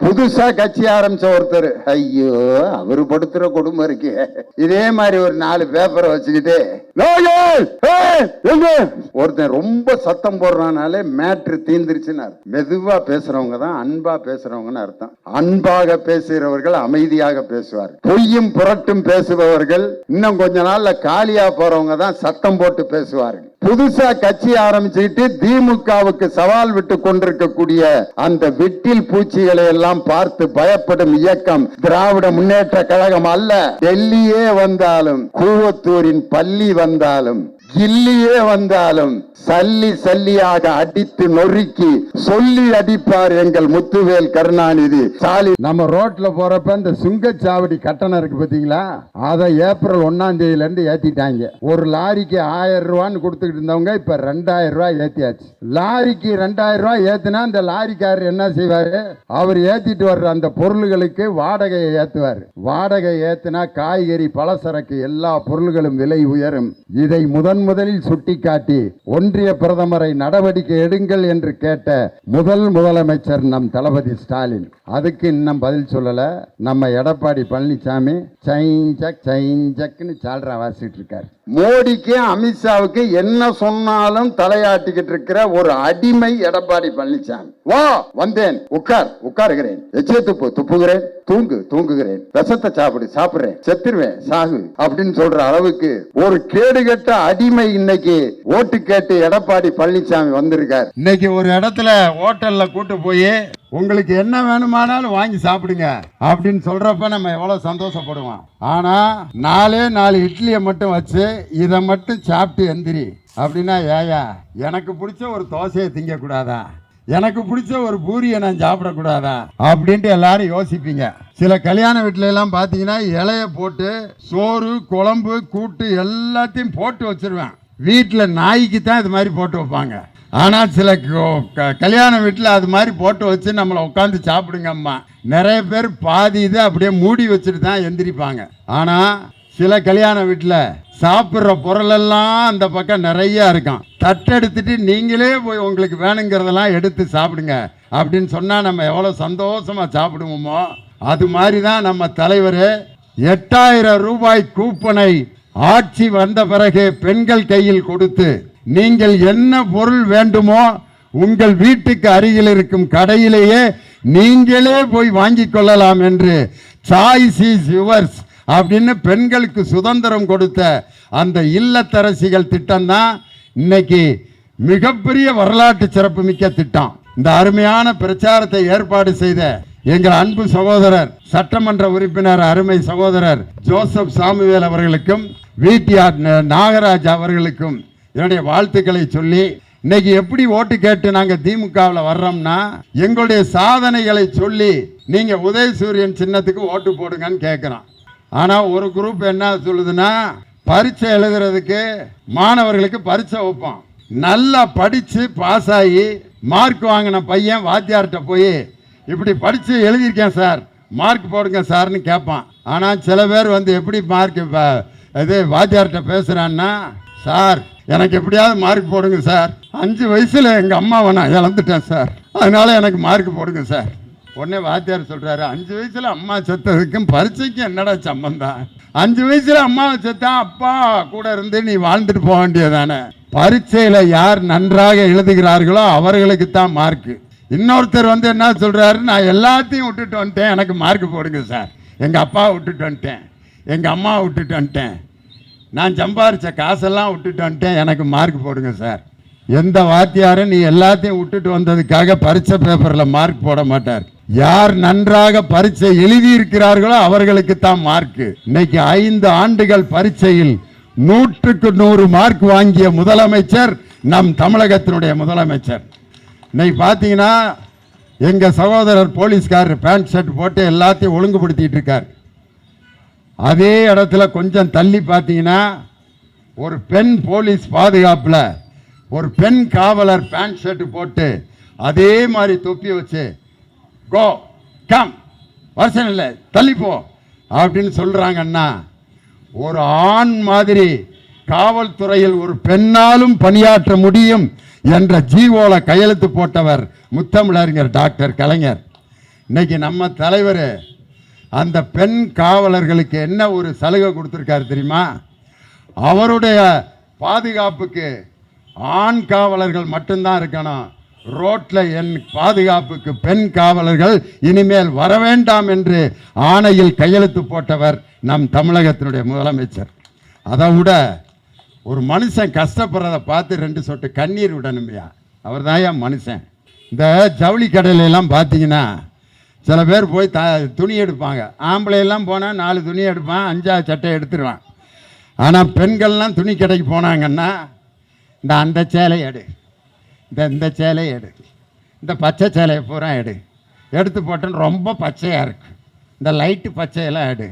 புதுசா கட்சி ஆரம்பிச்ச ஒருத்தர், ஐயோ அவரு படுத்துற கொடுமை இருக்கு. இதே மாதிரி ஒரு 4 பேப்பரை வச்சுக்கிட்டு ஒருத்தன் ரொம்ப சத்தம் போடுறனாலே மேட்ரு தீந்துருச்சுன்னு மெதுவா பேசுறவங்க தான் அன்பா பேசுறவங்கன்னு அர்த்தம். அன்பாக பேசுகிறவர்கள் அமைதியாக பேசுவார். பொய்யும் புரட்டும் பேசுபவர்கள் இன்னும் கொஞ்ச நாள்ல காலியா போறவங்க தான் சத்தம் போட்டு பேசுவார்கள். புதுசா கட்சி ஆரம்பிச்சுட்டு திமுகவுக்கு சவால் விட்டு கொண்டிருக்கக்கூடிய அந்த வெட்டில் பூச்சிகளை எல்லாம் பார்த்து பயப்படும் இயக்கம் திராவிட முன்னேற்ற கழகம் அல்ல. டெல்லியே வந்தாலும், கூவத்தூரின் பள்ளி வந்தாலும், கில்லியே வந்தாலும் சல்லி சல்லியாக அடித்து நொறுக்கி சொல்லி அடிப்பார் எங்கள் முத்துவேல் கருணாநிதி ஸ்டாலின். நம்ம ரோட்ல போறப்ப இந்த சுங்கச்சாவடி கட்டணம் இருக்கு பாத்தீங்களா, அதை ஏப்ரல் 1ஆம் தேதியில இருந்து ஏத்திட்டாங்க. ஒரு லாரிக்கு 1000 ரூபான்னு கொடுத்துக்கிட்டு இருந்தவங்க இப்ப 2000 ரூபாய் ஏத்தியாச்சு. லாரிக்கு 2000 ரூபாய் ஏத்தினா அந்த லாரிக்காரர் என்ன செய்வாரு, அவர் ஏத்திட்டு வர்ற அந்த பொருள்களுக்கு வாடகையை ஏத்துவார். வாடகை ஏத்தினா காய்கறி பலசரக்கு எல்லா பொருள்களும் விலை உயரும். இதை முதலில் சுட்டிக்காட்டி ஒன்றிய பிரதமரை நடவடிக்கை எடுங்கள் என்று கேட்ட முதலமைச்சர் நம் தளபதி ஸ்டாலின். அதுக்கு இன்னும் பதில் சொல்லல. நம்ம எடப்பாடி பழனிசாமி சைஞ்சக்னு சால்ரா வாசிட்டு இருக்காரு. மோடிக்கு அமித்ஷாவுக்கு என்ன சொன்னாலும் தலையாட்டிக்கிட்டு இருக்கிற ஒரு அடிமை எடப்பாடி பழனிசாமி. வா வந்தேன், உட்காருகிறேன், எச்சே துப்புகிறேன், தூங்குகிறேன், விஷத்தை சாப்பிடுறேன், செத்துருவேன், சாகு அப்படின்னு சொல்ற அளவுக்கு ஒரு கேடுகட்ட அடிமை இன்னைக்கு ஓட்டு கேட்டு எடப்பாடி பழனிசாமி வந்திருக்கார். இன்னைக்கு ஒரு இடத்துல ஹோட்டல்ல கூட்டு போய் உங்களுக்கு என்ன வேணுமானாலும் வாங்கி சாப்பிடுங்க அப்படின்னு சொல்றப்ப நம்ம எவ்வளவு சந்தோஷப்படுவோம். ஆனா 4 இட்லியை மட்டும் வச்சு இதை மட்டும் சாப்பிட்டு எந்திரி அப்படின்னா, ஏயா எனக்கு பிடிச்ச ஒரு தோசையை திங்க கூடாதா, எனக்கு பிடிச்ச ஒரு பூரியை நான் சாப்பிடக்கூடாதா அப்படின்ட்டு எல்லாரும் யோசிப்பீங்க. சில கல்யாண வீட்டுல எல்லாம் பாத்தீங்கன்னா இலைய போட்டு சோறு குழம்பு கூட்டு எல்லாத்தையும் போட்டு வச்சிருவேன். வீட்டுல நாய்க்கு தான் இது மாதிரி போட்டு வைப்பாங்க. ஆனா சில கல்யாண வீட்டுல அது மாதிரி போட்டு வச்சு நம்மளை உட்காந்து சாப்பிடுங்க அம்மா. நிறைய பேர் பாதி இதை அப்படியே மூடி வச்சுட்டு தான் எந்திரிப்பாங்க. ஆனா சில கல்யாண வீட்டுல சாப்பிட்ற பொருள் எல்லாம் அந்த பக்கம் நிறைய இருக்கும். தட்டெடுத்துட்டு நீங்களே போய் உங்களுக்கு வேணுங்கிறதெல்லாம் எடுத்து சாப்பிடுங்க அப்படின்னு சொன்னா நம்ம எவ்வளவு சந்தோஷமா சாப்பிடுவோமோ, அது மாதிரி தான் நம்ம தலைவர் 8000 ரூபாய் கூப்பனை ஆட்சி வந்த பிறகு பெண்கள் கையில் கொடுத்து, நீங்கள் என்ன பொருள் வேண்டுமோ உங்கள் வீட்டுக்கு அருகில் இருக்கும் கடையிலேயே நீங்களே போய் வாங்கிக் கொள்ளலாம் என்று சாய்ஸ் இஸ் யுவர்ஸ் அப்படின்னு பெண்களுக்கு சுதந்திரம் கொடுத்த அந்த இல்லத்தரசிகள் திட்டம் தான் இன்னைக்கு மிகப்பெரிய வரலாற்று சிறப்பு மிக்க திட்டம். இந்த அருமையான பிரச்சாரத்தை ஏற்பாடு செய்த எங்கள் அன்பு சகோதரர் சட்டமன்ற உறுப்பினர் அருமை சகோதரர் ஜோசப் சாமுவேல் அவர்களுக்கும் VTR நாகராஜ் அவர்களுக்கும் என்னுடைய வாழ்த்துக்களை சொல்லி, இன்னைக்கு எப்படி ஓட்டு கேட்டு நாங்க திமுகவில் வர்றோம்னா, எங்களுடைய சாதனைகளை சொல்லி நீங்க உதயசூரியன் சின்னத்துக்கு ஓட்டு போடுங்கன்னு கேட்கிறோம். ஆனா ஒரு குரூப் என்ன சொல்லுதுன்னா, பரீட்சை எழுதுறதுக்கு மாணவர்களுக்கு பரீட்சை வைப்போம், நல்லா படிச்சு பாஸ் ஆகி மார்க் வாங்கின பையன் வாத்தியார்கிட்ட போய் இப்படி படிச்சு எழுதியிருக்கேன் சார் மார்க் போடுங்க சார்னு கேட்பான். ஆனா சில பேர் வந்து எப்படி மார்க் இது வாத்தியார்கிட்ட பேசுறான்னா, சார் எனக்கு எப்படியாவது மார்க் போடுங்க சார், 5 வயசுல எங்க அம்மாவை நான் இழந்துட்டேன் சார், அதனால எனக்கு மார்க் போடுங்க சார். உடனே வாத்தியார் சொல்றாரு, 5 வயசுல அம்மா செத்ததுக்கும் பரீட்சைக்கும் என்னடா சம்பந்தம்? 5 வயசுல அம்மாவை செத்தா அப்பா கூட இருந்து நீ வாழ்ந்துட்டு போக வேண்டியதானே. பரீட்சையில யார் நன்றாக எழுதுகிறார்களோ அவர்களுக்கு தான் மார்க். இன்னொருத்தர் வந்து என்ன சொல்றாரு, நான் எல்லாத்தையும் விட்டுட்டு வந்துட்டேன் எனக்கு மார்க் போடுங்க சார், எங்க அப்பாவை விட்டுட்டு வந்துட்டேன், எங்க அம்மாவை விட்டுட்டு வந்துட்டேன், நான் சம்பாரிச்ச காசெல்லாம் விட்டுட்டு வந்துட்டேன் எனக்கு மார்க் போடுங்க சார். எந்த வாத்தியாரும் நீ எல்லாத்தையும் விட்டுட்டு வந்ததுக்காக பரீட்சை பேப்பர்ல மார்க் போட மாட்டார். யார் நன்றாக பரீட்சை எழுதி இருக்கிறார்களோ அவர்களுக்கு தான் மார்க். இன்னைக்கு 5 ஆண்டுகள் பரீட்சையில் 100க்கு 100 மார்க் வாங்கிய முதலமைச்சர் நம் தமிழகத்தினுடைய முதலமைச்சர். இன்னைக்கு பார்த்தீங்கன்னா எங்க சகோதரர் போலீஸ்காரர் பேண்ட் ஷர்ட் போட்டு எல்லாத்தையும் ஒழுங்குபடுத்திட்டு இருக்கார். அதே இடத்துல கொஞ்சம் தள்ளி பார்த்தீங்கன்னா ஒரு பெண் போலீஸ் பாதுகாப்புல ஒரு பெண் காவலர் பேண்ட் ஷர்ட் போட்டு அதே மாதிரி தொப்பி வச்சு கோ கம் வருஷம் இல்லை தள்ளிப்போ அப்படின்னு சொல்றாங்கன்னா, ஒரு ஆண் மாதிரி காவல்துறையில் ஒரு பெண்ணாலும் பணியாற்ற முடியும் என்ற ஜீவோல கையெழுத்து போட்டவர் முத்தமிழறிஞர் டாக்டர் கலைஞர். இன்னைக்கு நம்ம தலைவர் அந்த பெண் காவலர்களுக்கு என்ன ஒரு சலுகை கொடுத்துருக்காரு தெரியுமா? அவருடைய பாதுகாப்புக்கு ஆண் காவலர்கள் மட்டும்தான் இருக்கணும், ரோட்டில் என் பாதுகாப்புக்கு பெண் காவலர்கள் இனிமேல் வர வேண்டாம் என்று ஆணையில் கையெழுத்து போட்டவர் நம் தமிழகத்தினுடைய முதலமைச்சர். அதை விட ஒரு மனுஷன் கஷ்டப்படுறதை பார்த்து 2 சொட்டு கண்ணீர் விடணுமையா, அவர் தான் ஏன் மனுஷன். இந்த ஜவுளி கடையிலெல்லாம் பார்த்தீங்கன்னா சில பேர் போய் துணி எடுப்பாங்க. ஆம்பளையெல்லாம் போனால் 4 துணி எடுப்பான், 5ஆவது சட்டை எடுத்துருவான். ஆனால் பெண்கள்லாம் துணி கடைக்கு போனாங்கன்னா அந்த சேலை எடு, இந்த சேலையை எடு, இந்த பச்சை சேலையை பூரா எடுத்து போட்டோன்னு ரொம்ப பச்சையாக இருக்கு, இந்த லைட்டு பச்சையெல்லாம்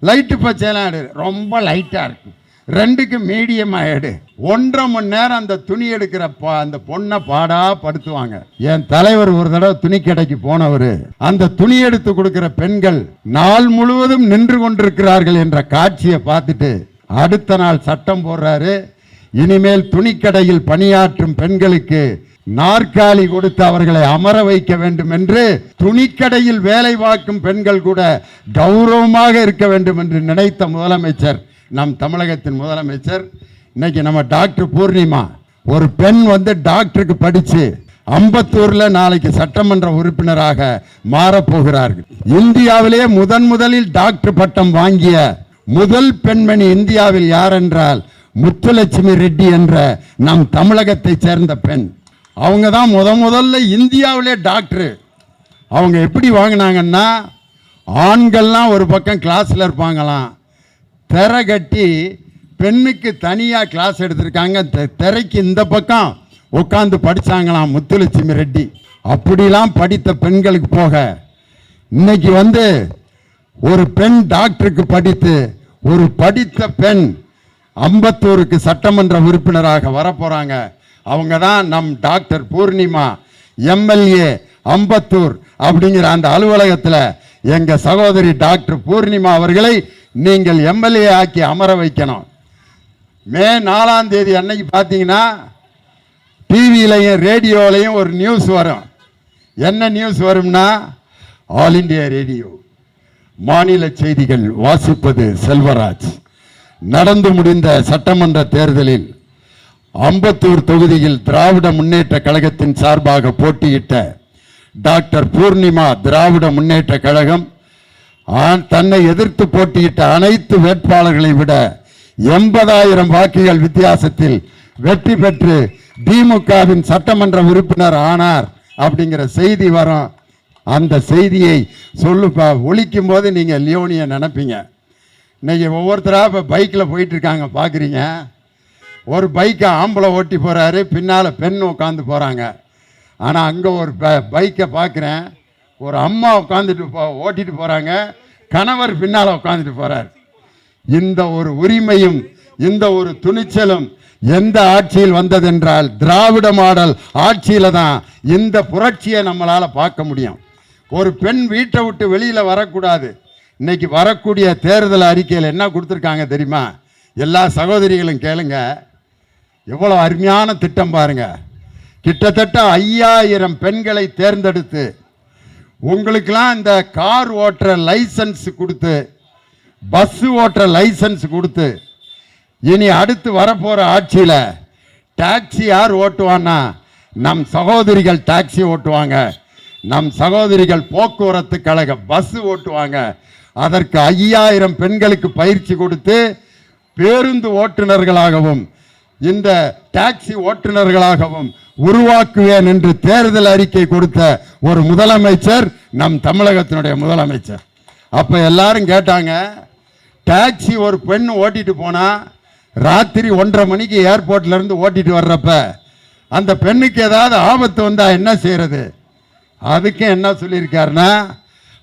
லைட்டு பச்சையெல்லாம் ரொம்ப லைட்டாக இருக்கு, 2க்கு மீடியமாக 1.5 மணி நேரம் அந்த துணி எடுக்கிற அந்த பொண்ணை பாடா படுத்துவாங்க. என் தலைவர் ஒரு தடவை துணி கடைக்கு போனவர் அந்த துணி எடுத்து கொடுக்கிற பெண்கள் நாள் முழுவதும் நின்று கொண்டிருக்கிறார்கள் என்ற காட்சியை பார்த்துட்டு அடுத்த நாள் சட்டம் போடுறாரு, இனிமேல் துணிக்கடையில் பணியாற்றும் பெண்களுக்கு நாற்காலி கொடுத்து அவர்களை அமர வைக்க வேண்டும் என்று, துணிக்கடையில் வேலை பார்க்கும் பெண்கள் கூட கௌரவமாக இருக்க வேண்டும் என்று நினைத்த முதலமைச்சர் நம் தமிழகத்தின் முதலமைச்சர். இன்னைக்கு நம்ம டாக்டர் பூர்ணிமா ஒரு பெண் டாக்டருக்கு படிச்சு அம்பத்தூர்ல நாளைக்கு சட்டமன்ற உறுப்பினராக மாறப்போகிறார்கள். இந்தியாவிலேயே முதலில் டாக்டர் பட்டம் வாங்கிய முதல் பெண்மணி இந்தியாவில் யார் என்றால் முத்துலட்சுமி ரெட்டி என்ற நம் தமிழகத்தை சேர்ந்த பெண். அவங்க தான் முதல்ல இந்தியாவிலே டாக்டர். அவங்க எப்படி வாங்கினாங்கன்னா, ஆண்கள்லாம் ஒரு பக்கம் கிளாஸில் இருப்பாங்களாம், திரை கட்டி பெண்ணுக்கு தனியாக கிளாஸ் எடுத்திருக்காங்க, திரைக்கு இந்த பக்கம் உட்காந்து படித்தாங்களாம் முத்துலட்சுமி ரெட்டி. அப்படிலாம் படித்த பெண்களுக்கு போக இன்னைக்கு ஒரு பெண் டாக்டருக்கு படித்து ஒரு படித்த பெண் அம்பத்தூருக்கு சட்டமன்ற உறுப்பினராக வரப்போறாங்க. அவங்க தான் நம் டாக்டர் பூர்ணிமா, எம்எல்ஏ அம்பத்தூர் அப்படிங்கிற அந்த அலுவலகத்தில் எங்க சகோதரி டாக்டர் பூர்ணிமா அவர்களை நீங்கள் எம்எல்ஏ ஆக்கி அமர வைக்கணும். மே 4ஆம் தேதி அன்னைக்கு பார்த்தீங்கன்னா டிவியிலையும் ரேடியோலையும் ஒரு நியூஸ் வரும். என்ன நியூஸ் வரும்னா, ஆல் இண்டியா ரேடியோ மாநில செய்திகள், வாசிப்பது செல்வராஜ். நடந்து முடிந்த சட்டமன்ற தேர்தலில் அம்பத்தூர் தொகுதியில் திராவிட முன்னேற்ற கழகத்தின் சார்பாக போட்டியிட்ட டாக்டர் பூர்ணிமா, திராவிட முன்னேற்ற கழகம் தன்னை எதிர்த்து போட்டியிட்ட அனைத்து வேட்பாளர்களை விட 80,000 வாக்குகள் வித்தியாசத்தில் வெற்றி பெற்று திமுகவின் சட்டமன்ற உறுப்பினர் ஆனார் அப்படிங்கிற செய்தி வரும். அந்த செய்தியை ஒழிக்கும் போது நீங்க லியோனியை நினைப்பீங்க. இன்னைக்கு ஒவ்வொருத்தராக இப்போ பைக்கில் போயிட்டு இருக்காங்க பார்க்குறீங்க. ஒரு பைக்கை ஆம்பளை ஓட்டி போகிறாரு, பின்னால் பெண் உட்காந்து போகிறாங்க. ஆனால் அங்கே ஒரு பைக்கை பார்க்குறேன், ஒரு அம்மா உட்காந்துட்டு ஓட்டிட்டு போகிறாங்க, கணவர் பின்னால் உட்காந்துட்டு போகிறார். இந்த ஒரு உரிமையும் இந்த ஒரு துணிச்சலும் எந்த ஆட்சியில் வந்ததென்றால் திராவிட மாடல் ஆட்சியில் தான் இந்த புரட்சியை நம்மளால் பார்க்க முடியும். ஒரு பெண் வீட்டை விட்டு வெளியில் வரக்கூடாது. இன்னைக்கு வரக்கூடிய தேர்தல் அறிக்கையில் என்ன கொடுத்துருக்காங்க தெரியுமா? எல்லா சகோதரிகளும் கேளுங்க, எவ்வளோ அருமையான திட்டம் பாருங்க. கிட்டத்தட்ட 5000 பெண்களை தேர்ந்தெடுத்து உங்களுக்கெல்லாம் இந்த கார் ஓட்டுற லைசன்ஸ் கொடுத்து, பஸ் ஓட்டுற லைசன்ஸ் கொடுத்து, இனி அடுத்து வரப்போற ஆட்சியில் டாக்ஸி யார் ஓட்டுவான்னா நம் சகோதரிகள் டாக்ஸி ஓட்டுவாங்க, நம் சகோதரிகள் போக்குவரத்து கழக பஸ் ஓட்டுவாங்க. அதற்கு 5000 பெண்களுக்கு பயிற்சி கொடுத்து பேருந்து ஓட்டுநர்களாகவும் இந்த டாக்ஸி ஓட்டுநர்களாகவும் உருவாக்குவேன் என்று தேர்தல் அறிக்கை கொடுத்த ஒரு முதலமைச்சர் நம் தமிழகத்தினுடைய முதலமைச்சர். அப்ப எல்லாரும் கேட்டாங்க, டாக்ஸி ஒரு பெண் ஓட்டிட்டு போனா ராத்திரி 1:30 மணிக்கு ஏர்போர்ட்ல இருந்து ஓட்டிட்டு வர்றப்ப அந்த பெண்ணுக்கு ஏதாவது ஆபத்து வந்தா என்ன செய்யறது? அதுக்கு என்ன சொல்லியிருக்காருன்னா,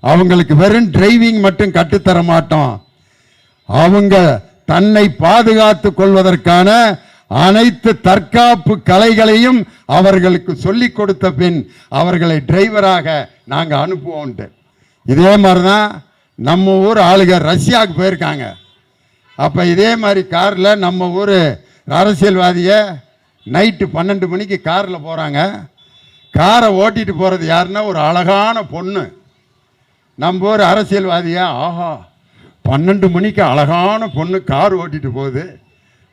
அவங்களுக்கு வெறும் டிரைவிங் மட்டும் கற்றுத்தர மாட்டோம், அவங்க தன்னை பாதுகாத்து கொள்வதற்கான அனைத்து தற்காப்பு கலைகளையும் அவர்களுக்கு சொல்லிக் கொடுத்த பின் அவர்களை டிரைவராக நாங்கள் அனுப்புவோம்ட்டு. இதே மாதிரி தான் நம்ம ஊர் ஆளுங்க ரஷ்யாவுக்கு போயிருக்காங்க. அப்போ இதே மாதிரி காரில் நம்ம ஊர் அரசியல்வாதியை நைட்டு 12 மணிக்கு காரில் போகிறாங்க. காரை ஓட்டிட்டு போகிறது யாருன்னா ஒரு அழகான பொண்ணு, நம்ம ஒரு அரசியல்வாதியா, ஆஹா 12 மணிக்கு அழகான பொண்ணு கார் ஓட்டிட்டு போகுது.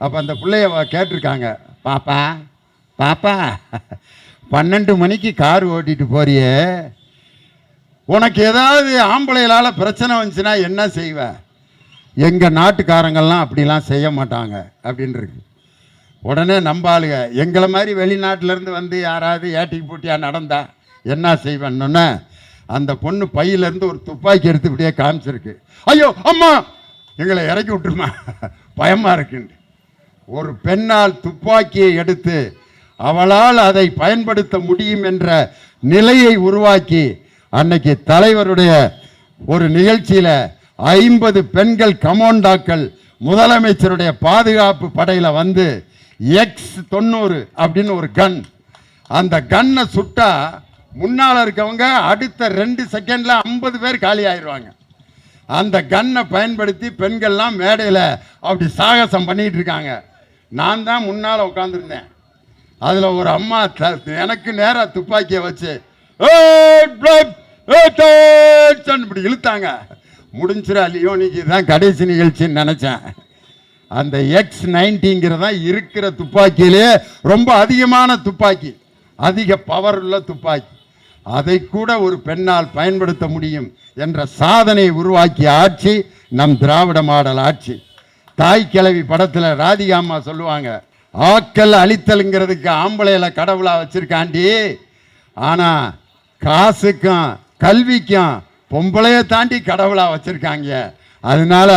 அப்போ அந்த பிள்ளைய கேட்டிருக்காங்க, பாப்பா பாப்பா 12 மணிக்கு கார் ஓட்டிட்டு போறியே, உனக்கு ஏதாவது ஆம்பளைகளால் பிரச்சனை வந்துச்சுன்னா என்ன செய்வ? எங்கள் நாட்டுக்காரங்கள்லாம் அப்படிலாம் செய்ய மாட்டாங்க அப்படின்ருக்கு. உடனே நம்பாளுங்க, எங்களை மாதிரி வெளிநாட்டிலேருந்து வந்து யாராவது ஏட்டிக்கு போட்டியாக நடந்தா என்ன செய்வேன்னு அந்த பொண்ணு பையிலேருந்து ஒரு துப்பாக்கி எடுத்து இப்படியே காமிச்சிருக்கு. ஐயோ அம்மா எங்களை இறக்கி விட்டுருமா, பயமாக இருக்குன்னு. ஒரு பெண்ணால் துப்பாக்கியை எடுத்து அவளால் அதை பயன்படுத்த முடியும் என்ற நிலையை உருவாக்கி அன்னைக்கு தலைவருடைய ஒரு நிகழ்ச்சியில் 50 பெண்கள் கமாண்டோக்கள் முதலமைச்சருடைய பாதுகாப்பு படையில் வந்து X90 அப்படின்னு ஒரு கன், அந்த கன்னை சுட்டா முன்னால் இருக்கவங்க அடுத்த 2 செகண்டில் 50 பேர் காலி ஆயிடுவாங்க. அந்த கன்னை பயன்படுத்தி பெண்கள்லாம் மேடையில் அப்படி சாகசம் பண்ணிகிட்டு இருக்காங்க. நான் தான் முன்னால் உட்காந்துருந்தேன். அதில் ஒரு அம்மா எனக்கு நேராக துப்பாக்கியை வச்சு இப்படி இழுத்தாங்க. முடிஞ்சிரா லியோனிக்கு தான் கடைசி நிகழ்ச்சின்னு நினச்சேன். அந்த X90 தான் இருக்கிற துப்பாக்கியிலே ரொம்ப அதிகமான துப்பாக்கி, அதிக பவர் உள்ள துப்பாக்கி. அதை கூட ஒரு பெண்ணால் பயன்படுத்த முடியும் என்ற சாதனை உருவாக்கிய ஆட்சி நம் திராவிட மாடல் ஆட்சி. தாய் கிழவி படத்தில் ராதிகா அம்மா சொல்லுவாங்க, ஆக்கல் அழித்தலுங்கிறதுக்கு ஆம்பளையில கடவுளா வச்சிருக்காண்டி, ஆனால் காசுக்கும் கல்விக்கும் பொம்பளைய தாண்டி கடவுளா வச்சிருக்காங்க. அதனால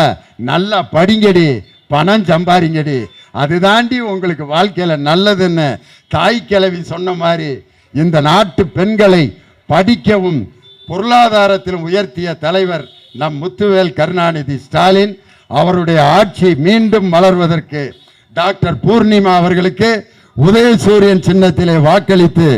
நல்லா படிங்கடி, பணம் சம்பாதிங்கடி, அது தாண்டி உங்களுக்கு வாழ்க்கையில் நல்லதுன்னு தாய் கிழவி சொன்ன மாதிரி இந்த நாட்டு பெண்களை படிக்கவும் பொருளாதாரத்திலும் உயர்த்திய தலைவர் நம் முத்துவேல் கருணாநிதி ஸ்டாலின். அவருடைய ஆட்சி மீண்டும் மலர்வதற்கு டாக்டர் பூர்ணிமா அவர்களுக்கு உதயசூரியன் சின்னத்திலே வாக்களித்து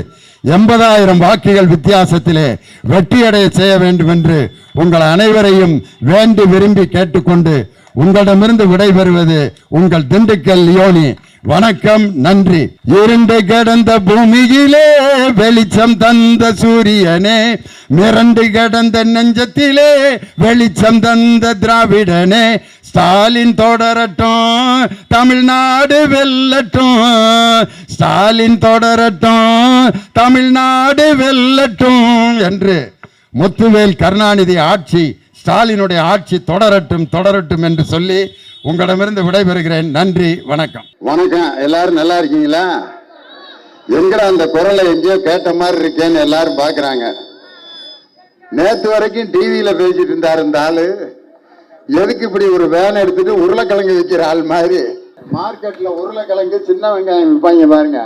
80,000 வாக்குகள் வித்தியாசத்திலே வெற்றியடைய செய்ய வேண்டும் என்று உங்கள் அனைவரையும் வேண்டி விரும்பி கேட்டுக்கொண்டு உங்களிடமிருந்து விடைபெறுவது உங்கள் திண்டுக்கல் லியோனி. வணக்கம், நன்றி. இருண்டு கிடந்த பூமியிலே வெளிச்சம் தந்த சூரியனே, மிரண்டு கிடந்த நெஞ்சத்திலே வெளிச்சம் தந்த திராவிடனே, ஸ்டாலின் தொடரட்டும் தமிழ்நாடு வெல்லட்டும், ஸ்டாலின் தொடரட்டும் தமிழ்நாடு வெல்லட்டும் என்று முத்துவேல் கருணாநிதி ஆட்சி, ஸ்டாலினுடைய ஆட்சி தொடரட்டும் தொடரட்டும் என்று சொல்லி உங்களிடமிருந்து விடைபெறுகிறேன். நன்றி, வணக்கம். வணக்கம். எல்லாரும் நல்லா இருக்கீங்களா? எங்கடா அந்த குரலை எங்கேயோ கேட்ட மாதிரி இருக்கேன்னு எல்லாரும் பாக்குறாங்க. நேத்து வரைக்கும் டிவியில பேசிட்டு இருந்தாரு இந்த ஆளு. எதுக்கு இப்படி ஒரு வேன் எடுத்துட்டு உருளைக்கிழங்கு விற்கிற ஆள் மாதிரி மார்க்கெட்ல உருளைக்கிழங்கு சின்ன வெங்காயம் விற்பாங்க பாருங்க,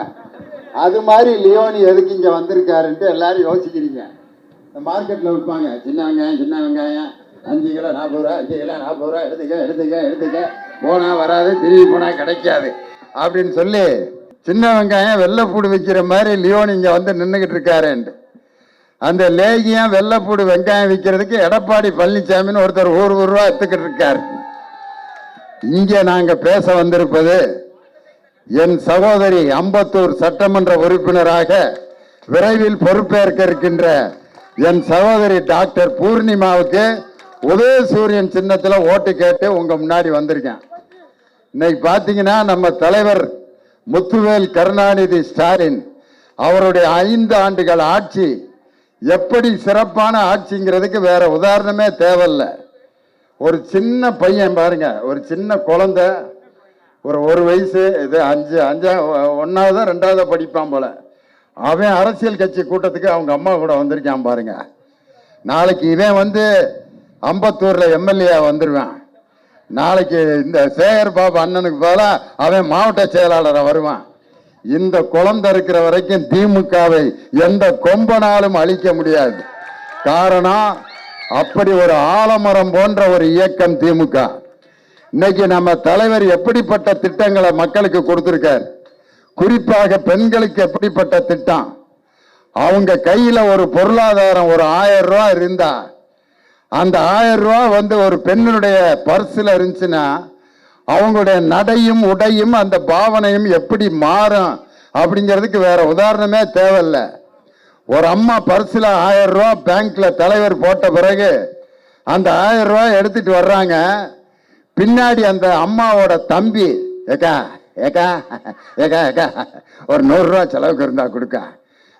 அது மாதிரி லியோனி எதுக்கு இங்க வந்திருக்காருன்ட்டு எல்லாரும் யோசிக்கிறீங்க. இந்த மார்க்கெட்ல விற்பாங்க சின்ன வெங்காயம் 5 கிலோ 40 ரூபா, 5 கிலோ 40 ரூபா, எடுத்துக்க போனா வராது, திரும்பி போனா கிடைக்காது அப்படின்னு சொல்லி சின்ன வெங்காயம் வெள்ளைப்பூடு விற்கிற மாதிரி லியோனி இங்க வந்து நின்றுகிட்டு இருக்காருன்ட்டு. அந்த லேகியம் வெள்ளைப்பூடு வெங்காயம் விற்கிறதுக்கு எடப்பாடி பழனிசாமின்னு ஒருத்தர் ஒரு ரூபா எடுத்துக்கிட்டு இருக்காரு. இங்க நாங்க பேச வந்திருப்பது என் சகோதரி அம்பத்தூர் சட்டமன்ற உறுப்பினராக விரைவில் பொறுப்பேற்க இருக்கின்ற என் சகோதரி டாக்டர் பூர்ணிமாவுக்கு உதயசூரியன் சின்னத்துல ஓட்டு கேட்டு உங்க முன்னாடி வந்திருக்கேன். இன்னைக்கு பாத்தீங்கன்னா நம்ம தலைவர் முத்துவேல் கருணாநிதி ஸ்டாலின் அவருடைய 5 ஆண்டுகள் ஆட்சி எப்படி சிறப்பான ஆட்சிங்கிறதுக்கு வேற உதாரணமே தேவையில்ல. ஒரு சின்ன பையன் பாருங்க, ஒரு சின்ன குழந்தை, ஒரு வயசு, இது 1ஆவதோ 2ஆவதோ படிப்பான் போல, அவன் அரசியல் கட்சி கூட்டத்துக்கு அவங்க அம்மா கூட வந்திருக்கான் பாருங்க. நாளைக்கு இவன் வந்து அம்பத்தூர்ல எம்எல்ஏ வந்துருவான். நாளைக்கு இந்த சேகர் பாபு அண்ணனுக்கு போல அவன் மாவட்ட செயலாளரை வருவான். இந்த குழந்தை இருக்கிற வரைக்கும் திமுகவை எந்த கொம்பனாலும் அழிக்க முடியாது. காரணம், அப்படி ஒரு ஆலமரம் போன்ற ஒரு இயக்கம் திமுக. இன்னைக்கு நம்ம தலைவர் எப்படிப்பட்ட திட்டங்களை மக்களுக்கு கொடுத்திருக்கார், குறிப்பாக பெண்களுக்கு எப்படிப்பட்ட திட்டம். அவங்க கையில ஒரு பொருளாதாரம் ஒரு 1000 ரூபா இருந்தா, அந்த 1000 ரூபா வந்து ஒரு பெண்ணுடைய பர்ஸ்ல இருந்துச்சுன்னா அவங்களுடைய நடையும் உடையும் அந்த பாவனையும் எப்படி மாறும் அப்படிங்கிறதுக்கு வேற உதாரணமே தேவையில்லை. ஒரு அம்மா பர்சுல 1000 ரூபாய் பேங்க்ல தலைவர் போட்ட பிறகு அந்த 1000 ரூபாய் எடுத்துட்டு வர்றாங்க. பின்னாடி அந்த அம்மாவோட தம்பி, ஏக்கா ஏக்கா ஏக்கா ஏக்கா ஒரு 100 ரூபாய் செலவுக்கு இருந்தா கொடுக்கா,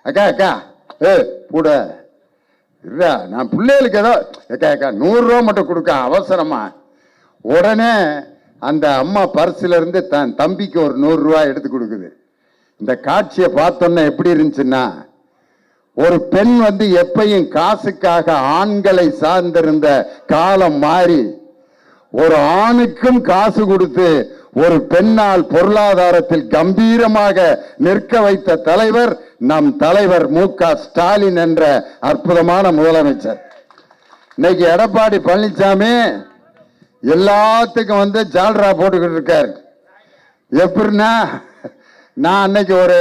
அக்கா அக்கா கூட இல்ல நான் பிள்ளைகளுக்கு ஏதோ ஏக்கா ஏக்கா 100 ரூபா மட்டும் கொடுக்க அவசரமா. உடனே அந்த அம்மா பர்சுல இருந்து தன் தம்பிக்கு ஒரு 100 ரூபாய் எடுத்து கொடுக்குது. இந்த காட்சியை பார்த்தோன்னா எப்படி இருந்துச்சுன்னா, ஒரு பெண் எப்பையும் காசுக்காக ஆண்களை சார்ந்திருந்த காலம் மாறி ஒரு ஆணுக்கும் காசு கொடுத்து ஒரு பெண்ணால் பொருளாதாரத்தில் கம்பீரமாக நிற்க வைத்த தலைவர் நம் தலைவர் மு.க. ஸ்டாலின் என்ற அற்புதமான முதலமைச்சர். இன்னைக்கு எடப்பாடி பழனிசாமி எல்லாத்துக்கும் ஜால்ரா போட்டுக்கிட்டு இருக்காரு. எப்படின்னா, நான் அன்னைக்கு ஒரு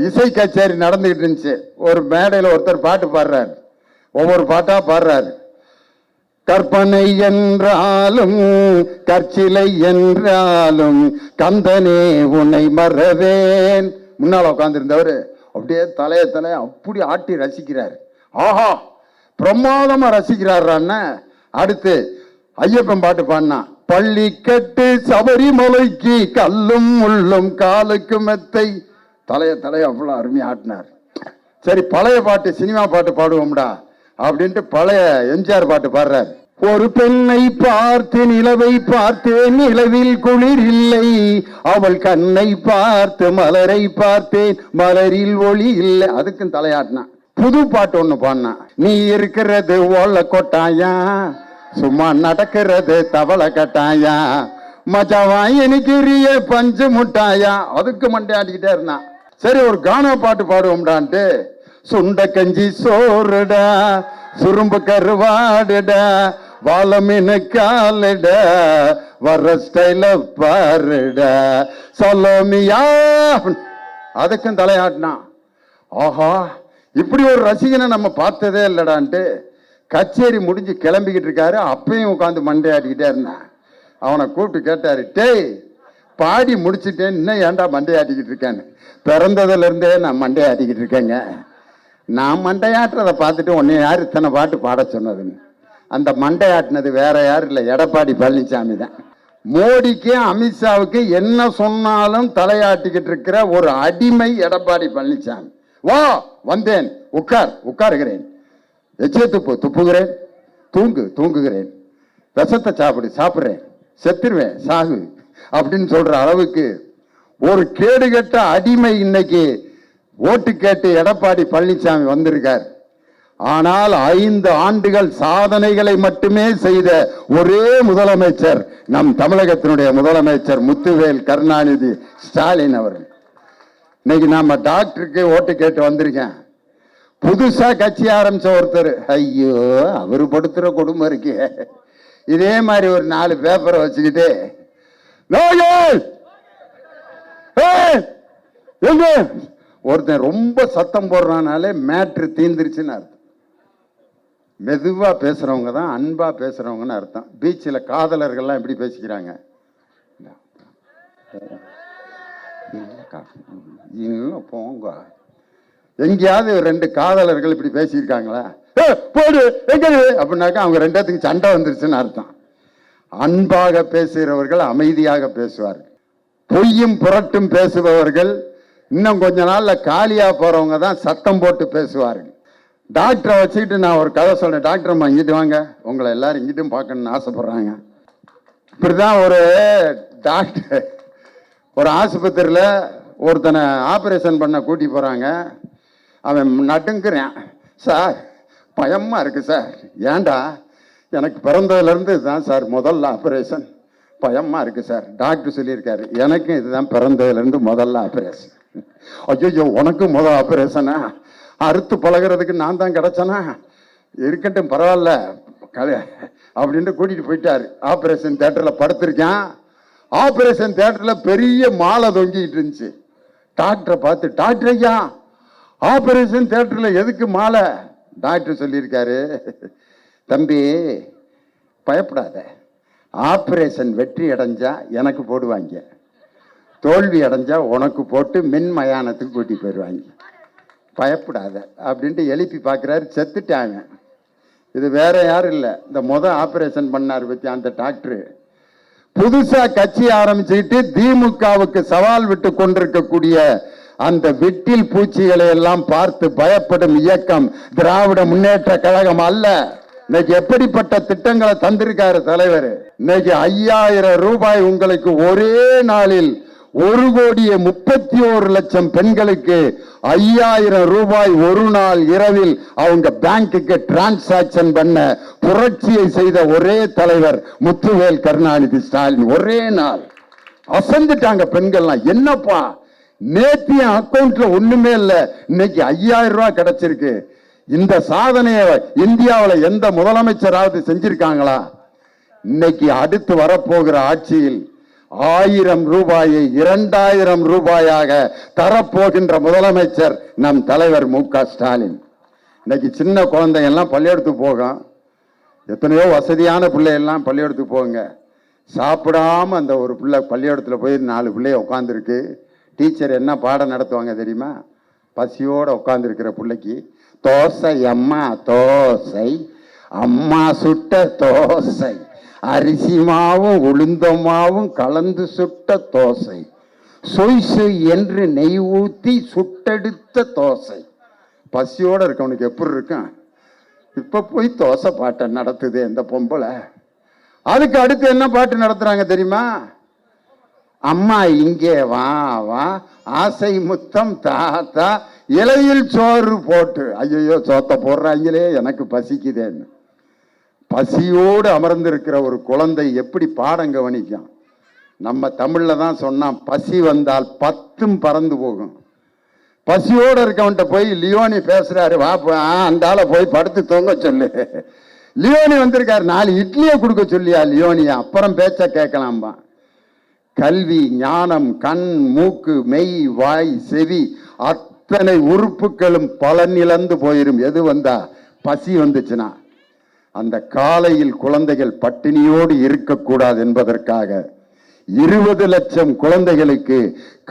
இசை கச்சேரி நடந்துகிட்டு இருந்துச்சு. ஒரு மேடையில் ஒருத்தர் பாட்டு பாடுறாரு, ஒவ்வொரு பாட்டா பாடுறாரு. கற்பனை என்றாலும் கற்சிலை என்றாலும் கந்தனே உன்னை மறவேன். முன்னால உட்கார்ந்துருந்தவர் அப்படியே தலைய அப்படி ஆட்டி ரசிக்கிறார். ஆஹா பிரமாதமா ரசிக்கிறாரான்னு. அடுத்து ஐயப்பன் பாட்டு பாடினா, பள்ளி கட்டு சபரிமலைக்கு கல்லும் முள்ளும் காலுக்கு மெத்தை. தலைய அவ்வளவு அருமையா ஆட்டினார். சரி பழைய பாட்டு சினிமா பாட்டு பாடுவோம்டா அப்படின்ட்டு பழைய எம்ஜிஆர் பாட்டு பாடுறார். ஒரு பெண்ணை பார்த்து நிலவை பார்த்தேன், நிலவில் குளிர் இல்லை. அவள் கண்ணை பார்த்து மலரை பார்த்தேன், மலரில் ஒளி இல்லை. அதுக்கும் தலையாட்டினான். புது பாட்டு ஒண்ணு பாடினான். நீ இருக்கிறது ஓல கொட்டாயா, சும்மா நடக்கிறது தவளை கட்டாயா, மஜாவா எனக்கு பஞ்சு முட்டாயா. அதுக்கு மண்டையாடிக்கிட்டே இருந்தான். சரி ஒரு கானா பாட்டு பாடுவோம்டான்ட்டு, சுண்ட கஞ்சி சோறுடா சுரும்பு கருவாடுடா வாழமீனு காலுடா வர்ற ஸ்டைல பாருடா சலோமியா. அதுக்கும் தலையாட்டினான். ஆஹா இப்படி ஒரு ரசிகனை நம்ம பார்த்ததே இல்லடான்ட்டு கச்சேரி முடிஞ்சு கிளம்பிக்கிட்டு இருக்காரு. அப்பயும் உட்காந்து மண்டையாட்டிக்கிட்டே இருந்தான். அவனை கூப்பிட்டு கேட்டாரு, டேய் பாடி முடிச்சுட்டேன், இன்னும் ஏன்டா மண்டையாட்டிக்கிட்டு இருக்கேன்னு. பிறந்ததுல இருந்தே நான் மண்டையாட்டிக்கிட்டு இருக்கேங்க. நான் மண்டையாட்டுறதை பார்த்துட்டு உன்னை யார் இத்தனை பாட்டு பாட சொன்னதுன்னு. அந்த மண்டையாட்டினது வேற யாரும் இல்லை, எடப்பாடி பழனிசாமி தான். மோடிக்கு அமித்ஷாவுக்கு என்ன சொன்னாலும் தலையாட்டிக்கிட்டு இருக்கிற ஒரு அடிமை எடப்பாடி பழனிசாமி. வா வந்தேன், உட்காருகிறேன், எச்சே துப்புகிறேன், தூங்குகிறேன், விஷத்தை சாப்பிடுறேன், செத்துருவேன் சாகு அப்படின்னு சொல்ற அளவுக்கு ஒரு கேடுகட்ட அடிமை இன்னைக்கு ஓட்டு கேட்டு எடப்பாடி பழனிசாமி வந்திருக்கார். ஆனால் 5 ஆண்டுகள் சாதனைகளை மட்டுமே செய்த ஒரே முதலமைச்சர் நம் தமிழகத்தினுடைய முதலமைச்சர் முத்துவேல் கருணாநிதி ஸ்டாலின் அவர்கள். இன்னைக்கு நாம டாக்டருக்கு ஓட்டு கேட்டு வந்திருக்கேன். புதுசா கட்சி ஆரம்பிச்ச ஒருத்தர், ஐயோ அவரு படுத்துற கொடுமை இருக்கு. இதே மாதிரி ஒரு 4 பேப்பரை வச்சுக்கிட்டு ஒருத்தன் ரொம்ப சத்தம் போடுறானாலே மேட்ரு தீந்துருச்சுன்னு அர்த்தம். மெதுவா பேசுறவங்க தான் அன்பா பேசுறவங்கன்னு அர்த்தம். பீச்சில் காதலர்கள்லாம் எப்படி பேசிக்கிறாங்க, போங்க. எங்கேயாவது 2 காதலர்கள் இப்படி பேசியிருக்காங்களா, போடு எங்க அப்படின்னாக்கா அவங்க 2 பேத்துக்கு சண்டை வந்துருச்சுன்னு அர்த்தம். அன்பாக பேசுகிறவர்கள் அமைதியாக பேசுவார்கள். பொய்யும் புரட்டும் பேசுபவர்கள் இன்னும் கொஞ்ச நாள்ல காலியா போறவங்க தான் சத்தம் போட்டு பேசுவார்கள். டாக்டரை வச்சுக்கிட்டு நான் ஒரு கதை சொல்றேன். டாக்டர் அம்மா இங்கிட்டு வாங்க, உங்களை எல்லாரும் இங்கிட்டும் பார்க்கணும்னு ஆசைப்படுறாங்க. இப்படிதான் ஒரு டாக்டர் ஒரு ஆஸ்பத்திரியில் ஒருத்தனை ஆப்ரேஷன் பண்ண கூட்டி போறாங்க. அவன் நடுங்குறான், சார் பயமா இருக்கு சார். ஏண்டா, எனக்கு பிறந்ததுலேருந்து இதுதான் சார் முதல்ல ஆப்ரேஷன், பயமா இருக்கு சார். டாக்டர் சொல்லியிருக்காரு, எனக்கும் இதுதான் பிறந்ததுலேருந்து முதல்ல ஆப்ரேஷன். ஐயோ உனக்கும் முதல் ஆப்ரேஷனா, அறுத்து பழகிறதுக்கு நான் தான் கிடைச்சனா, இருக்கட்டும் பரவாயில்ல அப்படின்ட்டு கூட்டிட்டு போயிட்டாரு. ஆப்ரேஷன் தியேட்டரில் படுத்திருக்கேன். ஆப்ரேஷன் தியேட்டரில் பெரிய மாலை தொங்கிட்டு இருந்துச்சு. டாக்டரை பார்த்து, டாக்டர் ஐயா ஆப்ரேஷன் தியேட்டரில் எதுக்கு மாலை? டாக்டர் சொல்லியிருக்காரு, தம்பி பயப்படாத, ஆப்ரேஷன் வெற்றி அடைஞ்சா எனக்கு போடுவாங்க, தோல்வி அடைஞ்சா உனக்கு போட்டு மின் மயானத்துக்கு கூட்டி போயிடுவாங்க. பயப்படாத அப்படின்ட்டு எழுப்பி பார்க்குறாரு, செத்துட்டாங்க. இது வேற யாரும் இல்லை, இந்த ஆபரேஷன் பண்ணார் பத்தி அந்த டாக்டர். புதுசா கட்சி ஆரம்பிச்சுக்கிட்டு திமுகவுக்கு சவால் விட்டு கொண்டிருக்கக்கூடிய அந்த வெட்டில் பூச்சிகளை எல்லாம் பார்த்து பயப்படும் இயக்கம் திராவிட முன்னேற்ற கழகம் அல்ல. இன்னைக்கு எப்படிப்பட்ட திட்டங்களை தந்திருக்காரு தலைவர். இன்னைக்கு 5000 ரூபாய் உங்களுக்கு ஒரே நாளில் 1,31,00,000 பெண்களுக்கு 5000 ரூபாய் ஒரு நாள் இரவில் அவங்க பேங்குக்கு டிரான்சாக்சன் பண்ண புரட்சியை செய்த ஒரே தலைவர் முத்துவேல் கருணாநிதி ஸ்டாலின். ஒரே நாள் அசந்துட்டாங்க பெண்கள்லாம். என்னப்பா நேத்திய அக்கௌண்ட்ல ஒண்ணுமே இல்ல, இன்னைக்கு 5000 ரூபாய் கிடைச்சிருக்கு. இந்த சாதனையை இந்தியாவில் எந்த முதலமைச்சராவது செஞ்சிருக்காங்களா? இன்னைக்கு அடுத்து வரப்போகிற ஆட்சியில் 1000 ரூபாயை 2000 ரூபாயாக தரப்போகின்ற முதலமைச்சர் நம் தலைவர் மு.க. ஸ்டாலின். இன்னைக்கு சின்ன குழந்தைங்கெல்லாம் பள்ளிக்கூடத்துக்கு போகும், எத்தனையோ வசதியான பிள்ளைகள்லாம் பள்ளிக்கூடத்துக்கு போங்க. சாப்பிடாம அந்த ஒரு பிள்ளை பள்ளிக்கூடத்தில் போய் 4 பிள்ளைய உட்காந்துருக்கு. டீச்சர் என்ன பாடம் நடத்துவாங்க தெரியுமா? பசியோடு உட்காந்துருக்கிற பிள்ளைக்கு தோசை அம்மா தோசை, அம்மா சுட்ட தோசை, அரிசி மாவும் உளுந்தமாவும் கலந்து சுட்ட தோசை, சொய் சொய் என்று நெய் ஊத்தி சுட்டெடுத்த தோசை. பசியோடு இருக்கவனுக்கு எப்படி இருக்கும்? இப்ப போய் தோசை பாட்டை நடத்துது இந்த பொம்பளை. அதுக்கு அடுத்து என்ன பாட்டு நடத்துறாங்க தெரியுமா? அம்மா இங்கே வா வா, ஆசை முத்தம் தாத்தா, இலையில் சோறு போட்டு. ஐயோ சோத்த போடுறாங்களே, எனக்கு பசிக்குதேன்னு. பசியோடு அமர்ந்திருக்கிற ஒரு குழந்தை எப்படி பாடம் கவனிக்கும்? நம்ம தமிழ்ல தான் சொன்னான், பசி வந்தால் 10 பறந்து போகும். பசியோடு இருக்கவன்ட்ட போய் லியோனி பேசுறாரு, வா அந்த ஆளை போய் படுத்து தூங்க சொல்லு. லியோனி வந்திருக்காரு, 4 இட்லியை கொடுக்க சொல்லியா லியோனியா, அப்புறம் பேச்ச கேட்கலாம்பா. கல்வி ஞானம் கண் மூக்கு மெய் வாய் செவி அத்தனை உறுப்புகளும் பலன் இழந்து போயிரும். எது வந்தா? பசி வந்துச்சுன்னா. அந்த காலையில் குழந்தைகள் பட்டினியோடு இருக்கக்கூடாது என்பதற்காக 20 லட்சம் குழந்தைகளுக்கு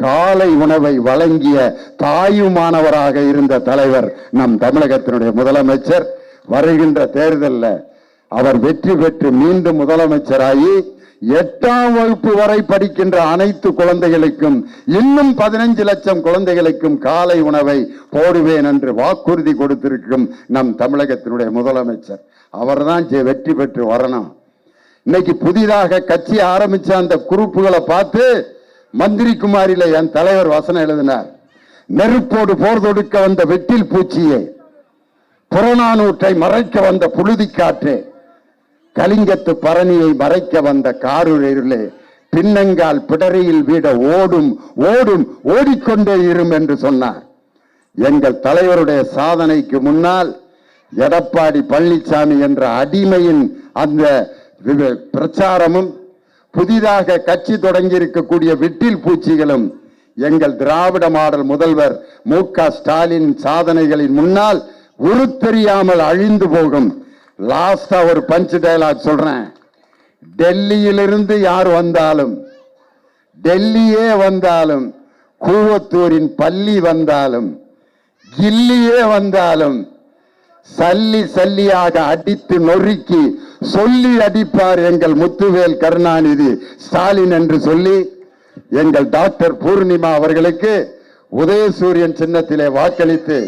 காலை உணவை வழங்கிய தாயுமானவராக இருந்த தலைவர் நம் தமிழகத்தினுடைய முதலமைச்சர். வருகின்ற தேர்தலில் அவர் வெற்றி பெற்று மீண்டும் முதலமைச்சராகி 8ஆம் வகுப்பு வரை படிக்கின்ற அனைத்து குழந்தைகளுக்கும் இன்னும் 15 லட்சம் குழந்தைகளுக்கும் காலை உணவை போடுவேன் என்று வாக்குறுதி கொடுத்திருக்கும் நம் தமிழகத்தினுடைய முதலமைச்சர். அவர்தான் வெற்றி பெற்று வரணும். இன்னைக்கு புதிதாக கட்சி ஆரம்பிச்ச அந்த குரூப்புகளை பார்த்து மந்திரி குமாரில என் தலைவர் வசனம் எழுதினார். நெருப்போடு போர் தொடுக்க வந்த வெட்டில் பூச்சியே, புறநானூற்றை மறைக்க வந்த புழுதி காற்றே, கலிங்கத்து பரணியை மறைக்க வந்த காரூரிலே, பின்னங்கால் பிடரியில் வீட ஓடும் ஓடும் ஓடிக்கொண்டே இரும் என்று சொன்னார். எங்கள் தலைவருடைய சாதனைக்கு முன்னால் எடப்பாடி பழனிசாமி என்ற அடிமையின் அந்த பிரச்சாரமும், புதிதாக கட்சி தொடங்கி இருக்கக்கூடிய வெட்டில் பூச்சிகளும் எங்கள் திராவிட மாடல் முதல்வர் மு.க. ஸ்டாலின் சாதனைகளின் முன்னால் உருத்தெரியாமல் அழிந்து போகும். லாஸ்டா ஒரு பஞ்ச் டயலாக் சொல்றேன். டெல்லியிலிருந்து யார் வந்தாலும், டெல்லியே வந்தாலும், கூவத்தூரின் பள்ளி வந்தாலும், கில்லியே வந்தாலும் சல்லி சல்லியாக அடித்து நொறுக்கி சொல்லி அடிப்பார் எங்கள் முத்துவேல் கருணாநிதி ஸ்டாலின் என்று சொல்லி எங்கள் டாக்டர் பூர்ணிமா அவர்களுக்கு உதயசூரியன் சின்னத்திலே வாக்களித்து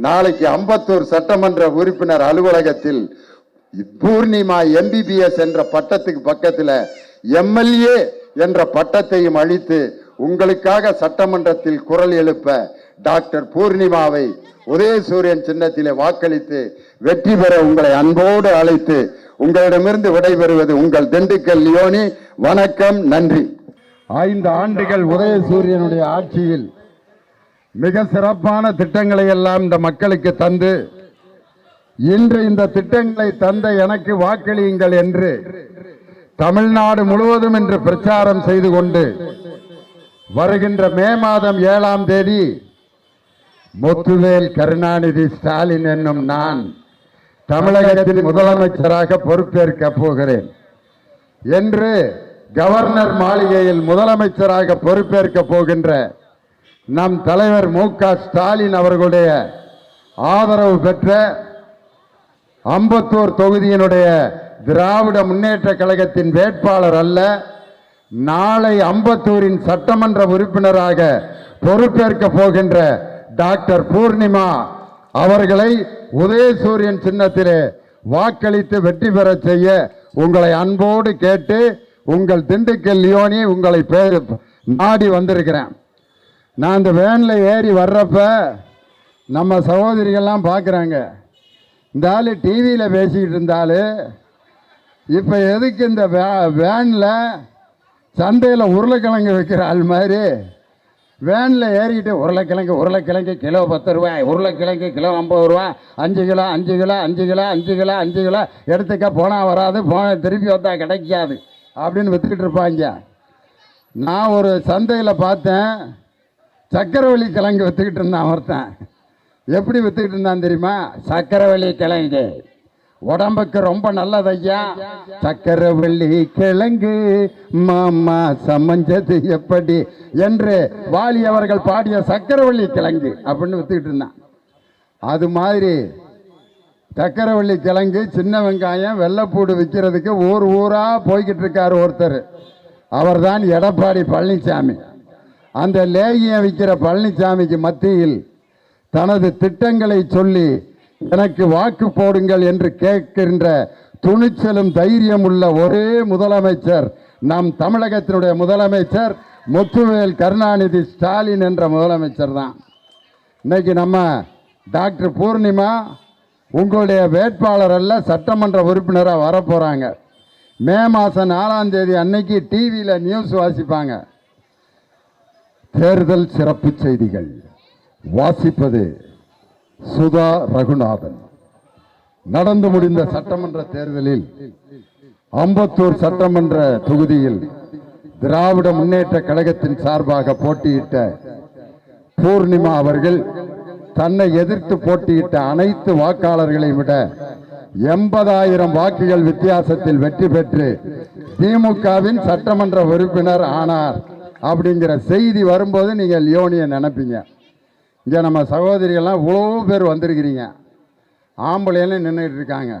நாளைக்கு அம்பத்தூர் சட்டமன்ற உறுப்பினர் அலுவலகத்தில் பூர்ணிமா MBBS என்ற பட்டத்துக்கு பக்கத்தில் MLA என்ற பட்டத்தையும் அளித்து உங்களுக்காக சட்டமன்றத்தில் குரல் எழுப்ப டாக்டர் பூர்ணிமாவை உதயசூரியன் சின்னத்திலே வாக்களித்து வெற்றி பெற உங்களை அன்போடு அழைத்து உங்களிடமிருந்து விடைபெறுவது உங்கள் திண்டுக்கல் லியோனி. வணக்கம், நன்றி. 5 ஆண்டுகள் உதயசூரியனுடைய ஆட்சியில் மிக சிறப்பான திட்டங்களை எல்லாம் இந்த மக்களுக்கு தந்து, இன்று இந்த திட்டங்களை தந்த எனக்கு வாக்களியுங்கள் என்று தமிழ்நாடு முழுவதும் இன்று பிரச்சாரம் செய்து கொண்டு வருகின்ற மே மாதம் 7ஆம் தேதி முத்துவேல் கருணாநிதி ஸ்டாலின் என்னும் நான் தமிழகத்தின் முதலமைச்சராக பொறுப்பேற்க போகிறேன் என்று கவர்னர் மாளிகையில் முதலமைச்சராக பொறுப்பேற்க போகின்ற நம் தலைவர் மு.க. ஸ்டாலின் அவர்களுடைய ஆதரவு பெற்ற அம்பத்தூர் தொகுதியினுடைய திராவிட முன்னேற்ற கழகத்தின் வேட்பாளர் அல்ல, நாளை அம்பத்தூரின் சட்டமன்ற உறுப்பினராக பொறுப்பேற்க போகின்ற டாக்டர் பூர்ணிமா அவர்களை உதயசூரியன் சின்னத்திலே வாக்களித்து வெற்றி பெற செய்ய உங்களை அன்போடு கேட்டு உங்கள் திண்டுக்கல் லியோனி உங்களை நாடி வந்திருக்கிறேன். நான் இந்த வேனில் ஏறி வர்றப்ப நம்ம சகோதரிகள்லாம் பார்க்குறாங்க, இந்த ஆள் டிவியில் பேசிக்கிட்டு இருந்தாலும் இப்போ எதுக்கு இந்த வேனில் சந்தையில் உருளைக்கிழங்கு வைக்கிற ஆள் மாதிரி வேனில் ஏறிக்கிட்டு உருளைக்கிழங்கு கிலோ 10 ரூபாய், உருளைக்கிழங்கு கிலோ 50 ரூபா, 5 kilo 5 kilo 5 kilo 5 kilo 5 kilo எடுத்துக்க, போனால் வராது, திருப்பி வந்தா கிடைக்காது அப்படின்னு விற்றுக்கிட்டு இருப்பாங்க. நான் ஒரு சந்தையில் பார்த்தேன், சக்கரவள்ளி கிழங்கு விற்றுக்கிட்டு இருந்தான் ஒருத்தன். எப்படி விற்றுக்கிட்டு இருந்தான் தெரியுமா? சக்கரவள்ளி கிழங்கு உடம்புக்கு ரொம்ப நல்லது ஐயா, சக்கரவள்ளி கிழங்கு மாமா சமஞ்சது எப்படி என்று வாலி அவர்கள் பாடிய சக்கரவள்ளி கிழங்கு அப்படின்னு வித்துக்கிட்டு இருந்தான். அது மாதிரி சக்கரவள்ளி கிழங்கு, சின்ன வெங்காயம், வெள்ளைப்பூடு விற்கிறதுக்கு ஊர் ஊரா போய்கிட்டு இருக்காரு ஒருத்தர். அவர் தான் எடப்பாடி பழனிசாமி. அந்த லேகியம் விற்கிற பழனிசாமிக்கு மத்தியில் தனது திட்டங்களை சொல்லி எனக்கு வாக்கு போடுங்கள் என்று கேட்கின்ற துணிச்சலும் தைரியம் உள்ள ஒரே முதலமைச்சர் நம் தமிழகத்தினுடைய முதலமைச்சர் முத்துவேல் கருணாநிதி ஸ்டாலின் என்ற முதலமைச்சர் தான். இன்னைக்கு நம்ம டாக்டர் பூர்ணிமா உங்களுடைய வேட்பாளர் அல்ல, சட்டமன்ற உறுப்பினராக வரப்போறாங்க. மே மாதம் 4ஆம் தேதி அன்னைக்கு டிவியில் நியூஸ் வாசிப்பாங்க. தேர்தல் சிறப்பு செய்திகள் வாசிப்பது சுதா ரகுநாதன். நடந்து முடிந்த சட்டமன்ற தேர்தலில் அம்பத்தூர் சட்டமன்ற தொகுதியில் திராவிட முன்னேற்ற கழகத்தின் சார்பாக போட்டியிட்ட பூர்ணிமா அவர்கள் தன்னை எதிர்த்து போட்டியிட்ட அனைத்து வாக்காளர்களை விட 80,000 வாக்குகள் வித்தியாசத்தில் வெற்றி பெற்று திமுகவின் சட்டமன்ற உறுப்பினர் ஆனார் அப்படிங்கிற செய்தி வரும்போது நீங்கள் லியோனியை நினைப்பீங்க. இங்கே நம்ம சகோதரிகள்லாம் இவ்வளோ பேர் வந்திருக்கிறீங்க, ஆம்பளைன்னு நின்றுட்டு இருக்காங்க.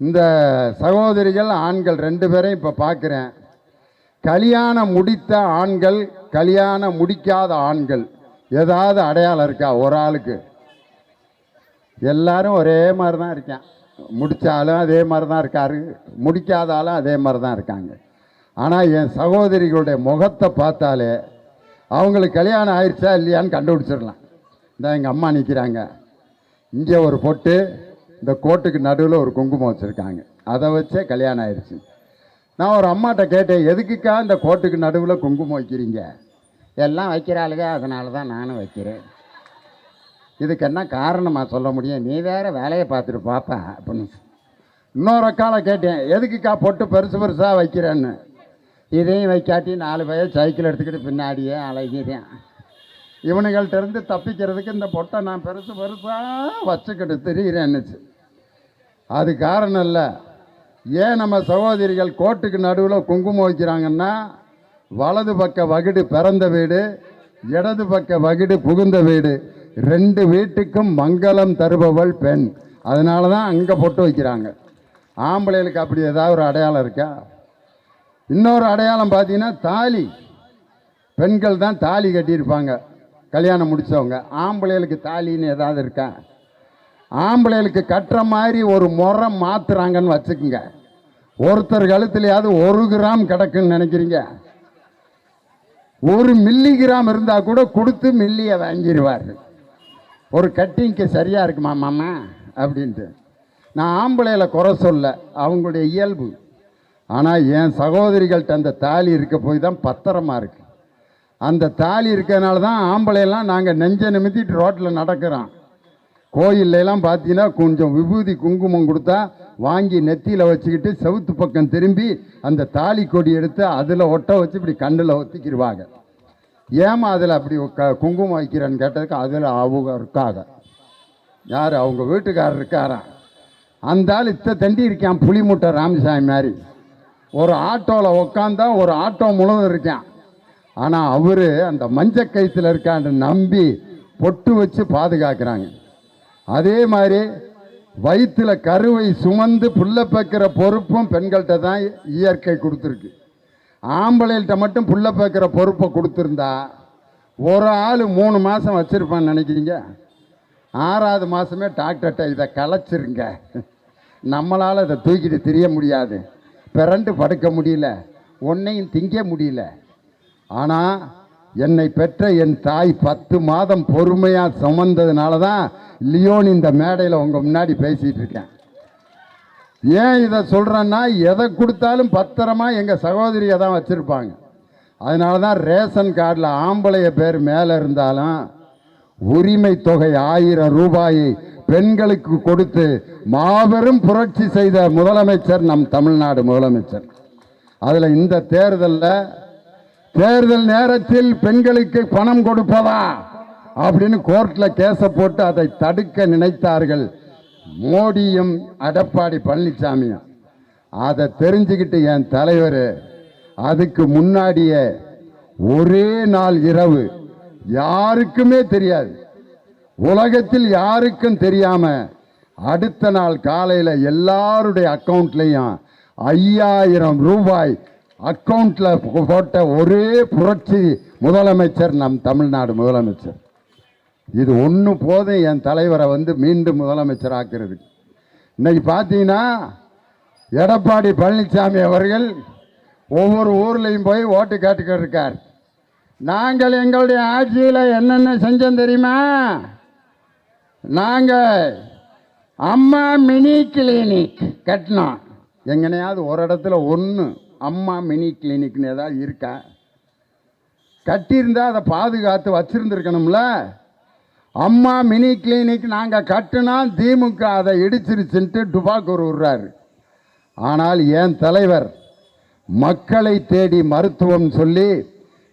இந்த சகோதரிகள் ஆண்கள் 2 பேரையும் இப்போ பார்க்குறேன். கல்யாணம் முடித்த ஆண்கள், கல்யாணம் முடிக்காத ஆண்கள் ஏதாவது அடையாளம் இருக்கா? ஒரு ஆளுக்கு? எல்லாரும் ஒரே மாதிரி தான் இருக்கான். முடித்தாலும் அதே மாதிரி தான் இருக்காரு, முடிக்காதாலும் அதே மாதிரி தான் இருக்காங்க. ஆனால் என் சகோதரிகளுடைய முகத்தை பார்த்தாலே அவங்களுக்கு கல்யாணம் ஆயிடுச்சா இல்லையான்னு கண்டுபிடிச்சிடலாம். இந்த எங்கள் அம்மா நிற்கிறாங்க, இங்கே ஒரு பொட்டு, இந்த கோட்டுக்கு நடுவில் ஒரு குங்குமம் வச்சுருக்காங்க, அதை வச்சே கல்யாணம் ஆயிடுச்சு. நான் ஒரு அம்மாட்ட கேட்டேன், எதுக்குக்கா இந்த கோட்டுக்கு நடுவில் குங்குமம் வைக்கிறீங்க? எல்லாம் வைக்கிறாளுங்க, அதனால தான் நானும் வைக்கிறேன். இதுக்கு என்ன காரணமாக சொல்ல முடியும்? நீ வேற வேலையை பார்த்துட்டு பாப்பா அப்படின்னு. இன்னொரு அக்காலை கேட்டேன், எதுக்குக்கா பொட்டு பெருசு பெருசாக வைக்கிறேன்னு? இதையும் வைக்காட்டி 4 பேர் சைக்கிள் எடுத்துக்கிட்டு பின்னாடியே அழகிறேன். இவனுங்கள்ட்ட இருந்து தப்பிக்கிறதுக்கு இந்த பொட்டை நான் பெருசு பெருசாக வச்சுக்கிட்டு திரிகிறேன்னுச்சு. அது காரணம் இல்லை. ஏன் நம்ம சகோதரிகள் கோட்டுக்கு நடுவில் குங்குமம் வைக்கிறாங்கன்னா, வலது பக்க வகுடு பிறந்த வீடு, இடது பக்க வகுடு புகுந்த வீடு, 2 வீட்டுக்கும் மங்களம் தருபவள் பெண். அதனால தான் அங்கே பொட்டு வைக்கிறாங்க. ஆம்பளைகளுக்கு அப்படி ஏதாவது ஒரு அடையாளம் இருக்கா? இன்னொரு அடையாளம் பார்த்தீங்கன்னா தாலி. பெண்கள் தான் தாலி கட்டியிருப்பாங்க கல்யாணம் முடித்தவங்க. ஆம்பளைகளுக்கு தாலின்னு ஏதாவது இருக்கா? ஆம்பளைகளுக்கு கட்டுற மாதிரி ஒரு முறை மாற்றுறாங்கன்னு வச்சுக்கோங்க. ஒருத்தர் கழுத்துலையாவது 1 கிராம் கிடக்குன்னு நினைக்கிறீங்க? 1 மில்லிகிராம் இருந்தால் கூட கொடுத்து மில்லியை வாங்கிடுவார். ஒரு கட்டிங்க்கு சரியாக இருக்குமா மாமா அப்படின்ட்டு. நான் ஆம்பளையில குறை சொல்ல, அவங்களுடைய இயல்பு. ஆனால் என் சகோதரிகள்கிட்ட அந்த தாலி இருக்க போய் தான் பத்திரமா இருக்கு. அந்த தாலி இருக்கிறதுனால தான் ஆம்பளையெல்லாம் நாங்கள் நெஞ்சை நிமித்திட்டு ரோட்டில் நடக்கிறோம். கோயிலெலாம் பார்த்தீங்கன்னா கொஞ்சம் விபூதி குங்குமம் கொடுத்தா வாங்கி நெத்தியில் வச்சுக்கிட்டு செவுத்து பக்கம் திரும்பி அந்த தாலி கொடி எடுத்து அதில் ஒட்ட வச்சு இப்படி கண்ணில் ஒத்திக்கிடுவாங்க. ஏமா அதில் அப்படி குங்குமம் வைக்கிறேன்னு கேட்டதுக்கு அதில் அவங்க இருக்காங்க. யார்? அவங்க வீட்டுக்காரர் இருக்காராம். அந்த ஆள் தண்டி இருக்கான், புளி மூட்டை ராமசாமி மாதிரி. ஒரு ஆட்டோவில் உக்காந்தா ஒரு ஆட்டோ முழுவதும் இருக்கான். ஆனால் அவரு அந்த மஞ்ச கயிற்றுல இருக்கான்னு நம்பி பொட்டு வச்சு பாதுகாக்கிறாங்க. அதே மாதிரி வயிற்றுல கருவை சுமந்து புள்ள பேக்கிற பொறுப்பும் பெண்கள்கிட்ட தான் இயற்கை கொடுத்துருக்கு. ஆம்பளைகள்கிட்ட மட்டும் புள்ள பேக்கிற பொறுப்பை கொடுத்துருந்தா ஒரு ஆள் 3 மாதம் வச்சுருப்பான்னு நினைக்கிறீங்க? 6வது மாதமே டாக்டர்கிட்ட இதை களைச்சிருங்க, நம்மளால் இதை தூக்கிட்டு திரிய முடியாது, பிறண்டு படுக்க முடியல, ஒன்னையும் திங்க முடியல. ஆனால் என்னை பெற்ற என் தாய் 10 மாதம் பொறுமையாக சுமந்ததுனால தான் லியோன் இந்த மேடையில் உங்கள் முன்னாடி பேசிகிட்டு இருக்கேன். ஏன் இதை சொல்கிறேன்னா, எதை கொடுத்தாலும் பத்திரமா எங்கள் சகோதரியை தான் வச்சுருப்பாங்க. அதனால தான் ரேஷன் கார்டில் ஆம்பளைய பேர் மேலே இருந்தாலும் உரிமை தொகை 1000 ரூபாயை பெண்களுக்கு கொடுத்து மாபெரும் புரட்சி செய்த முதலமைச்சர் நம் தமிழ்நாடு முதலமைச்சர். அதில் இந்த தேர்தல் நேரத்தில் பெண்களுக்கு பணம் கொடுப்பதா அப்படின்னு கோர்ட்டில் கேஸை போட்டு அதை தடுக்க நினைத்தார்கள் மோடியும் எடப்பாடி பழனிசாமியும். அதை தெரிஞ்சுக்கிட்டு என் தலைவர் அதுக்கு முன்னாடியே ஒரே நாள் இரவு, யாருக்குமே தெரியாது, உலகத்தில் யாருக்கும் தெரியாம அடுத்த நாள் காலையில் எல்லாருடைய அக்கௌண்ட்லையும் 5000 ரூபாய் அக்கௌண்ட்ல போட்ட ஒரே புரட்சி முதலமைச்சர் நம் தமிழ்நாடு முதலமைச்சர். இது ஒன்று போதும் என் தலைவரை மீண்டும் முதலமைச்சர் ஆக்குறது. இன்னைக்கு பார்த்தீங்கன்னா எடப்பாடி பழனிசாமி அவர்கள் ஒவ்வொரு ஊர்லையும் போய் ஓட்டு கேட்டுக்கிட்டு இருக்கார். நாங்கள் எங்களுடைய ஆட்சியில் என்னென்ன செஞ்சோம் தெரியுமா? நாங்கள் அம்மா மினி கிளினிக் கட்டினோம். எங்கனையாவது ஒரு இடத்துல ஒன்று அம்மா மினி கிளினிக்னு ஏதாவது இருக்கா? கட்டியிருந்தா அதை பாதுகாத்து வச்சிருந்துருக்கணும்ல. அம்மா மினி கிளினிக் நாங்கள் கட்டினா திமுக அதை இடிச்சிருச்சுன்ட்டு டுபாக்கூர் விடுறாரு. ஆனால் என் தலைவர் மக்களை தேடி மருத்துவம் சொல்லி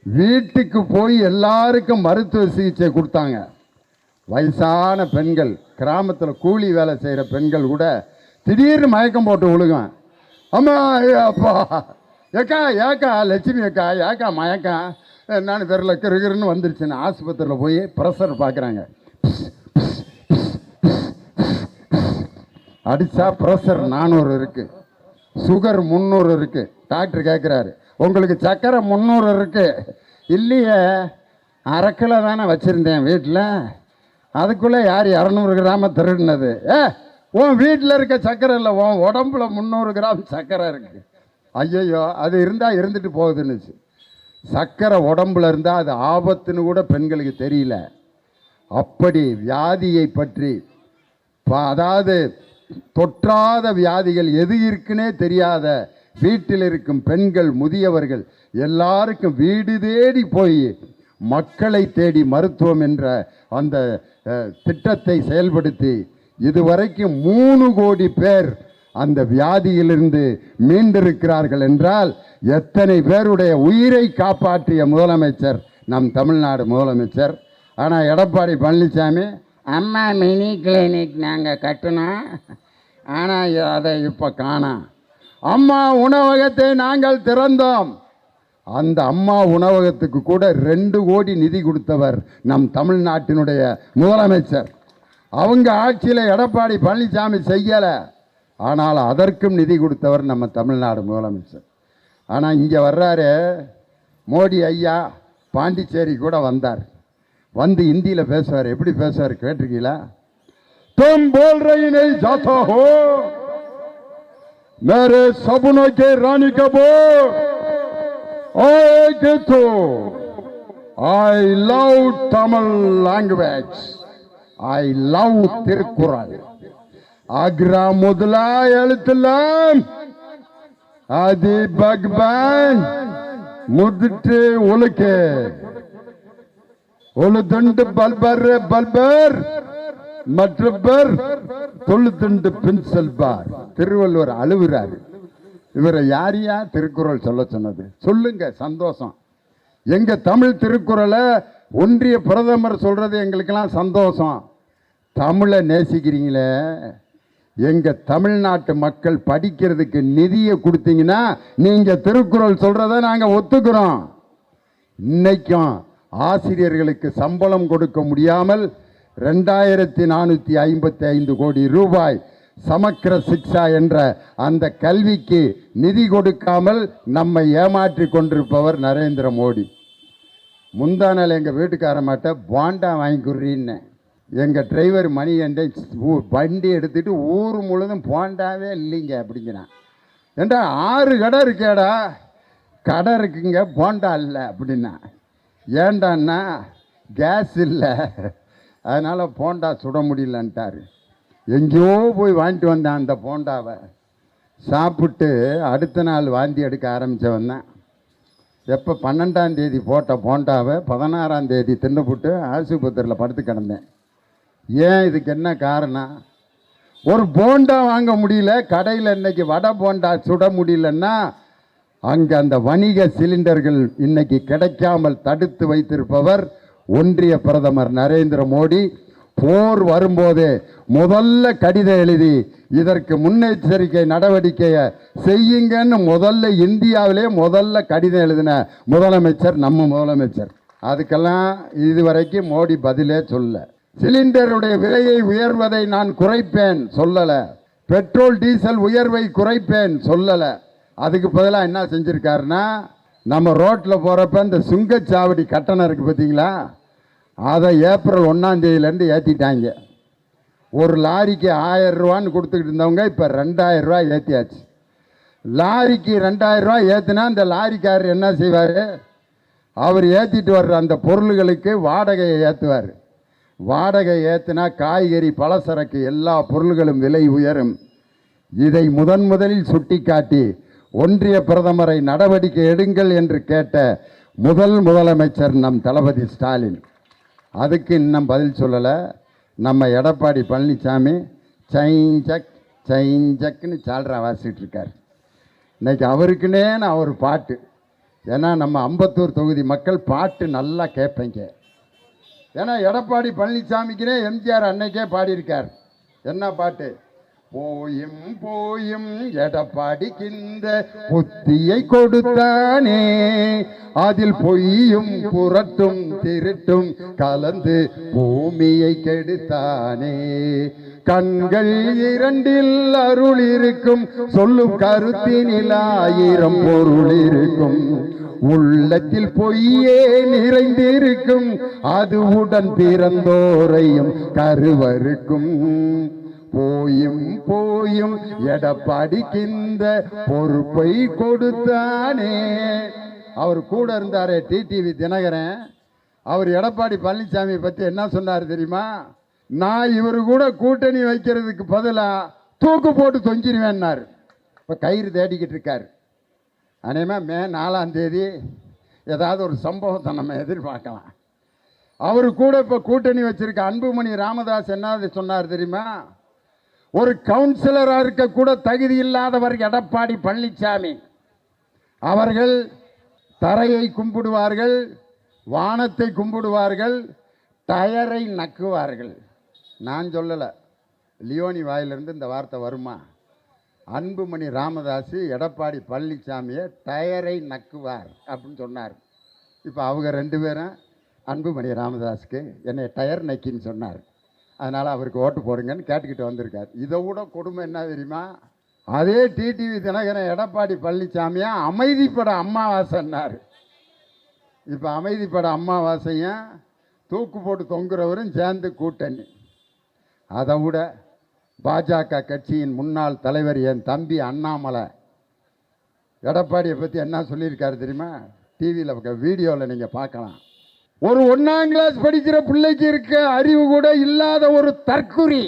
வீட்டுக்கு போய் எல்லாருக்கும் மருத்துவ சிகிச்சை கொடுத்தாங்க. வயசான பெண்கள், கிராமத்தில் கூலி வேலை செய்கிற பெண்கள் கூட திடீர்னு மயக்கம் போட்டு விழுகும். அம்மா அப்பா ஏக்கா லட்சுமி ஏக்கா மயக்கம் என்னன்னு தெரியல, கிருகிருன்னு வந்துருச்சுன்னு ஆஸ்பத்திரியில் போய் ப்ரெஷர் பார்க்குறாங்க. அடித்தா ப்ரெஷர் 400 இருக்குது, சுகர் 300 இருக்குது. டாக்டர் கேட்குறாரு, உங்களுக்கு சக்கரை 300 இருக்குது. இல்லையே, 1/2 கிலோ தானே வச்சுருந்தேன் வீட்டில், அதுக்குள்ளே யார் 200 கிராம திருடினது? உன் வீட்டில் இருக்க சக்கரை இல்லை, உன் உடம்புல 300 கிராம் சக்கரை இருக்குது. ஐயோ, அது இருந்தால் இருந்துட்டு போகுதுன்னுச்சு. சக்கரை உடம்புல இருந்தால் அது ஆபத்துன்னு கூட பெண்களுக்கு தெரியல. அப்படி வியாதியை பற்றி, அதாவது தொற்றாத வியாதிகள் எது இருக்குன்னே தெரியாத வீட்டில் இருக்கும் பெண்கள், முதியவர்கள் எல்லாருக்கும் வீடு தேடி போய் மக்களை தேடி மருத்துவம் என்ற அந்த திட்டத்தை செயல்படுத்தி இதுவரைக்கும் 3 கோடி பேர் அந்த வியாதியிலிருந்து மீண்டிருக்கிறார்கள் என்றால் எத்தனை பேருடைய உயிரை காப்பாற்றிய முதலமைச்சர் நம் தமிழ்நாடு முதலமைச்சர். ஆனால் எடப்பாடி பழனிசாமி அம்மா மினி கிளினிக் நாங்கள் கட்டினோம், ஆனால் அதை இப்போ காணோம். அம்மா உணவகத்தை நாங்கள் திறந்தோம். அந்த அம்மா உணவகத்துக்கு கூட 2 கோடி நிதி கொடுத்தவர் நம் தமிழ்நாட்டினுடைய முதலமைச்சர். அவங்க ஆட்சியில் எடப்பாடி பழனிசாமி செய்யலை, ஆனால் அதற்கும் நிதி கொடுத்தவர் நம்ம தமிழ்நாடு முதலமைச்சர். ஆனால் இங்கே வர்றாரு மோடி ஐயா, பாண்டிச்சேரி கூட வந்தார். வந்து ஹிந்தியில் பேசுவார். எப்படி பேசுவார் கேட்டிருக்கீங்களா? தும் போல் ரஹி நஹீ ஜாதா ஹோ मेरे सपनों के रानी Kapoor I love Tamil language, I love Thirukkural. அக்ரா முதலா எழுத்தெல்லாம் ஆதி பகவான் முதிட்டு ஒழுக்கு ஒழுதுண்டு பல்பர் பல்பர் மற்றவர் தொழுதுண்டு பின் செல்பார். திருவள்ளுவர் அழுவுறாரு. இவரை யாரையா திருக்குறள் சொல்ல சொன்னது? சொல்லுங்க, சந்தோஷம். எங்க தமிழ் திருக்குறளை ஒன்றிய பிரதமர் சொல்றது எங்களுக்கெல்லாம் சந்தோஷம். தமிழை நேசிக்கிறீங்களே, எங்க தமிழ்நாட்டு மக்கள் படிக்கிறதுக்கு நிதியை கொடுத்தீங்கன்னா நீங்க திருக்குறள் சொல்றத நாங்க ஒத்துக்கிறோம். இன்னைக்கும் ஆசிரியர்களுக்கு சம்பளம் கொடுக்க முடியாமல் 2455 கோடி ரூபாய் சமக்கிர சிக்ஷா என்ற அந்த கல்விக்கு நிதி கொடுக்காமல் நம்மை ஏமாற்றி கொண்டிருப்பவர் நரேந்திர மோடி. முந்தா நாள் எங்கள் வீட்டுக்காரமாட்ட போண்டா வாங்கி கொடுறீன்னு எங்கள் டிரைவர் மணிகண்டை வண்டி எடுத்துகிட்டு ஊர் முழுதும் போண்டாவே இல்லைங்க அப்படிங்கிறான். ஏண்டா 6 கடை இருக்கேடா, கடை இருக்குங்க போண்டா இல்லை அப்படின்னா. ஏண்டான்னா கேஸ் இல்லை, அதனால் போண்டா சுட முடியலன்ட்டார். எங்கேயோ போய் வாங்கிட்டு வந்தேன் அந்த போண்டாவை. சாப்பிட்டு அடுத்த நாள் வாந்தி எடுக்க ஆரம்பித்தவன் தான். எப்போ 12ஆம் தேதி போட்ட போண்டாவை 16ஆம் தேதி தின்னுபுட்டு ஆஸ்பத்திரியில் படுத்து கிடந்தேன். ஏன், இதுக்கு என்ன காரணம்? ஒரு போண்டா வாங்க முடியல, கடையில் இன்னைக்கு வடை போண்டா சுட முடியலன்னா அங்கே அந்த வணிக சிலிண்டர்கள் இன்னைக்கு கிடைக்காமல் தடுத்து வைத்திருப்பவர் ஒன்றிய பிரதமர் நரேந்திர மோடி. போர் வரும்போதே முதல்ல கடிதம் எழுதி இதற்கு முன்னெச்சரிக்கை நடவடிக்கையை செய்யுங்கன்னு இந்தியாவிலே முதல்ல கடிதம் எழுதின முதலமைச்சர் நம்ம முதலமைச்சர். அதுக்கெல்லாம் இதுவரைக்கும் மோடி பதிலே சொல்ல. சிலிண்டருடைய விலையை உயர்வதை நான் குறைப்பேன் சொல்லலை. பெட்ரோல் டீசல் உயர்வை குறைப்பேன் சொல்லலை. அதுக்கு பதிலாக என்ன செஞ்சுருக்காருன்னா, நம்ம ரோட்டில் போகிறப்ப இந்த சுங்கச்சாவடி கட்டணம் இருக்குது பார்த்தீங்களா, அதை ஏப்ரல் 1ஆம் தேதியிலேருந்து ஏற்றிட்டாங்க. ஒரு லாரிக்கு 1000 ரூபான்னு கொடுத்துக்கிட்டு இருந்தவங்க இப்போ 2000 ரூபா ஏற்றியாச்சு. லாரிக்கு 2000 ரூபா ஏற்றினா இந்த லாரிக்காரர் என்ன செய்வார்? அவர் ஏற்றிட்டு வர்ற அந்த பொருள்களுக்கு வாடகையை ஏற்றுவார். வாடகை ஏற்றினா காய்கறி பலசரக்கு எல்லா பொருள்களும் விலை உயரும். இதை முதலில் சுட்டிக்காட்டி ஒன்றிய பிரதமரை நடவடிக்கை எடுங்கள் என்று கேட்ட முதலமைச்சர் நம் தளபதி ஸ்டாலின். அதுக்கு இன்னும் பதில் சொல்லலை. நம்ம எடப்பாடி பழனிசாமி சைஞ்சக்குன்னு சால்ரா வாசிட்டு இருக்கார். இன்னைக்கு அவருக்குன்னே நான் ஒரு பாட்டு, ஏன்னா நம்ம அம்பத்தூர் தொகுதி மக்கள் பாட்டு நல்லா கேட்பீங்க. ஏன்னா எடப்பாடி பழனிசாமிக்குனே எம்ஜிஆர் அன்னைக்கே பாடியிருக்கார். என்ன பாட்டு? போயும் போயும் எடப்பாடிக்கின்ற புத்தியை கொடுத்தானே, அதில் பொய்யும் புரட்டும் திருட்டும் கலந்து பூமியை கெடுத்தானே. கண்கள் 2 அருள் இருக்கும், சொல்லும் கருத்தினில் 1000 பொருள் இருக்கும். உள்ளத்தில் பொய்யே நிறைந்திருக்கும், அது உடன் பிறந்தோரையும் கருவருக்கும். போயும் போயும் எடப்பாடிக்கின்ற பொறுப்பை கொடுத்தானே. அவர் கூட இருந்தாரே டிடிவி தினகரன், அவர் எடப்பாடி பழனிசாமியை பற்றி என்ன சொன்னார் தெரியுமா? நான் இவர் கூட கூட்டணி வைக்கிறதுக்கு பதிலாக தூக்கு போட்டு தொங்கிடுவேன்னார். இப்போ கயிறு தேடிக்கிட்டு இருக்கார். அநேகமாக மே 4ஆம் தேதி ஏதாவது ஒரு சம்பவத்தை நம்ம எதிர்பார்க்கலாம். அவர் கூட இப்போ கூட்டணி வச்சிருக்க அன்புமணி ராமதாஸ் என்ன சொன்னார் தெரியுமா? ஒரு கவுன்சிலராக இருக்க கூட தகுதி இல்லாதவர் எடப்பாடி பழனிசாமி. அவர்கள் தரையை கும்பிடுவார்கள், வானத்தை கும்பிடுவார்கள், டயரை நக்குவார்கள். நான் சொல்லலை, லியோனி வாயிலிருந்து இந்த வார்த்தை வருமா? அன்புமணி ராமதாஸ் எடப்பாடி பழனிசாமியை டயரை நக்குவார் அப்படின்னு சொன்னார். இப்போ அவங்க 2 பேரும் அன்புமணி ராமதாஸுக்கு என்னை டயர் நக்கின்னு சொன்னார், அதனால் அவருக்கு ஓட்டு போடுங்கன்னு கேட்டுக்கிட்டு வந்திருக்கார். இதை விட கொடுமை என்ன தெரியுமா? அதே டிடிவி தினகரன் எடப்பாடி பழனிசாமியா அமைதிப்பட அம்மாவாசைன்னார். இப்போ அமைதிப்பட அம்மாவாசையும் தூக்கு போட்டு தொங்குறவரும் சேர்ந்து கூட்டணி. அதை விட பாஜக கட்சியின் முன்னாள் தலைவர் என் தம்பி அண்ணாமலை எடப்பாடியை பற்றி என்ன சொல்லியிருக்காரு தெரியுமா? டிவியில் வீடியோவில் நீங்கள் பார்க்கலாம். ஒரு 1ஆம் கிளாஸ் படிக்கிற பிள்ளைக்கு இருக்க அறிவு கூட இல்லாத ஒரு தற்குறி,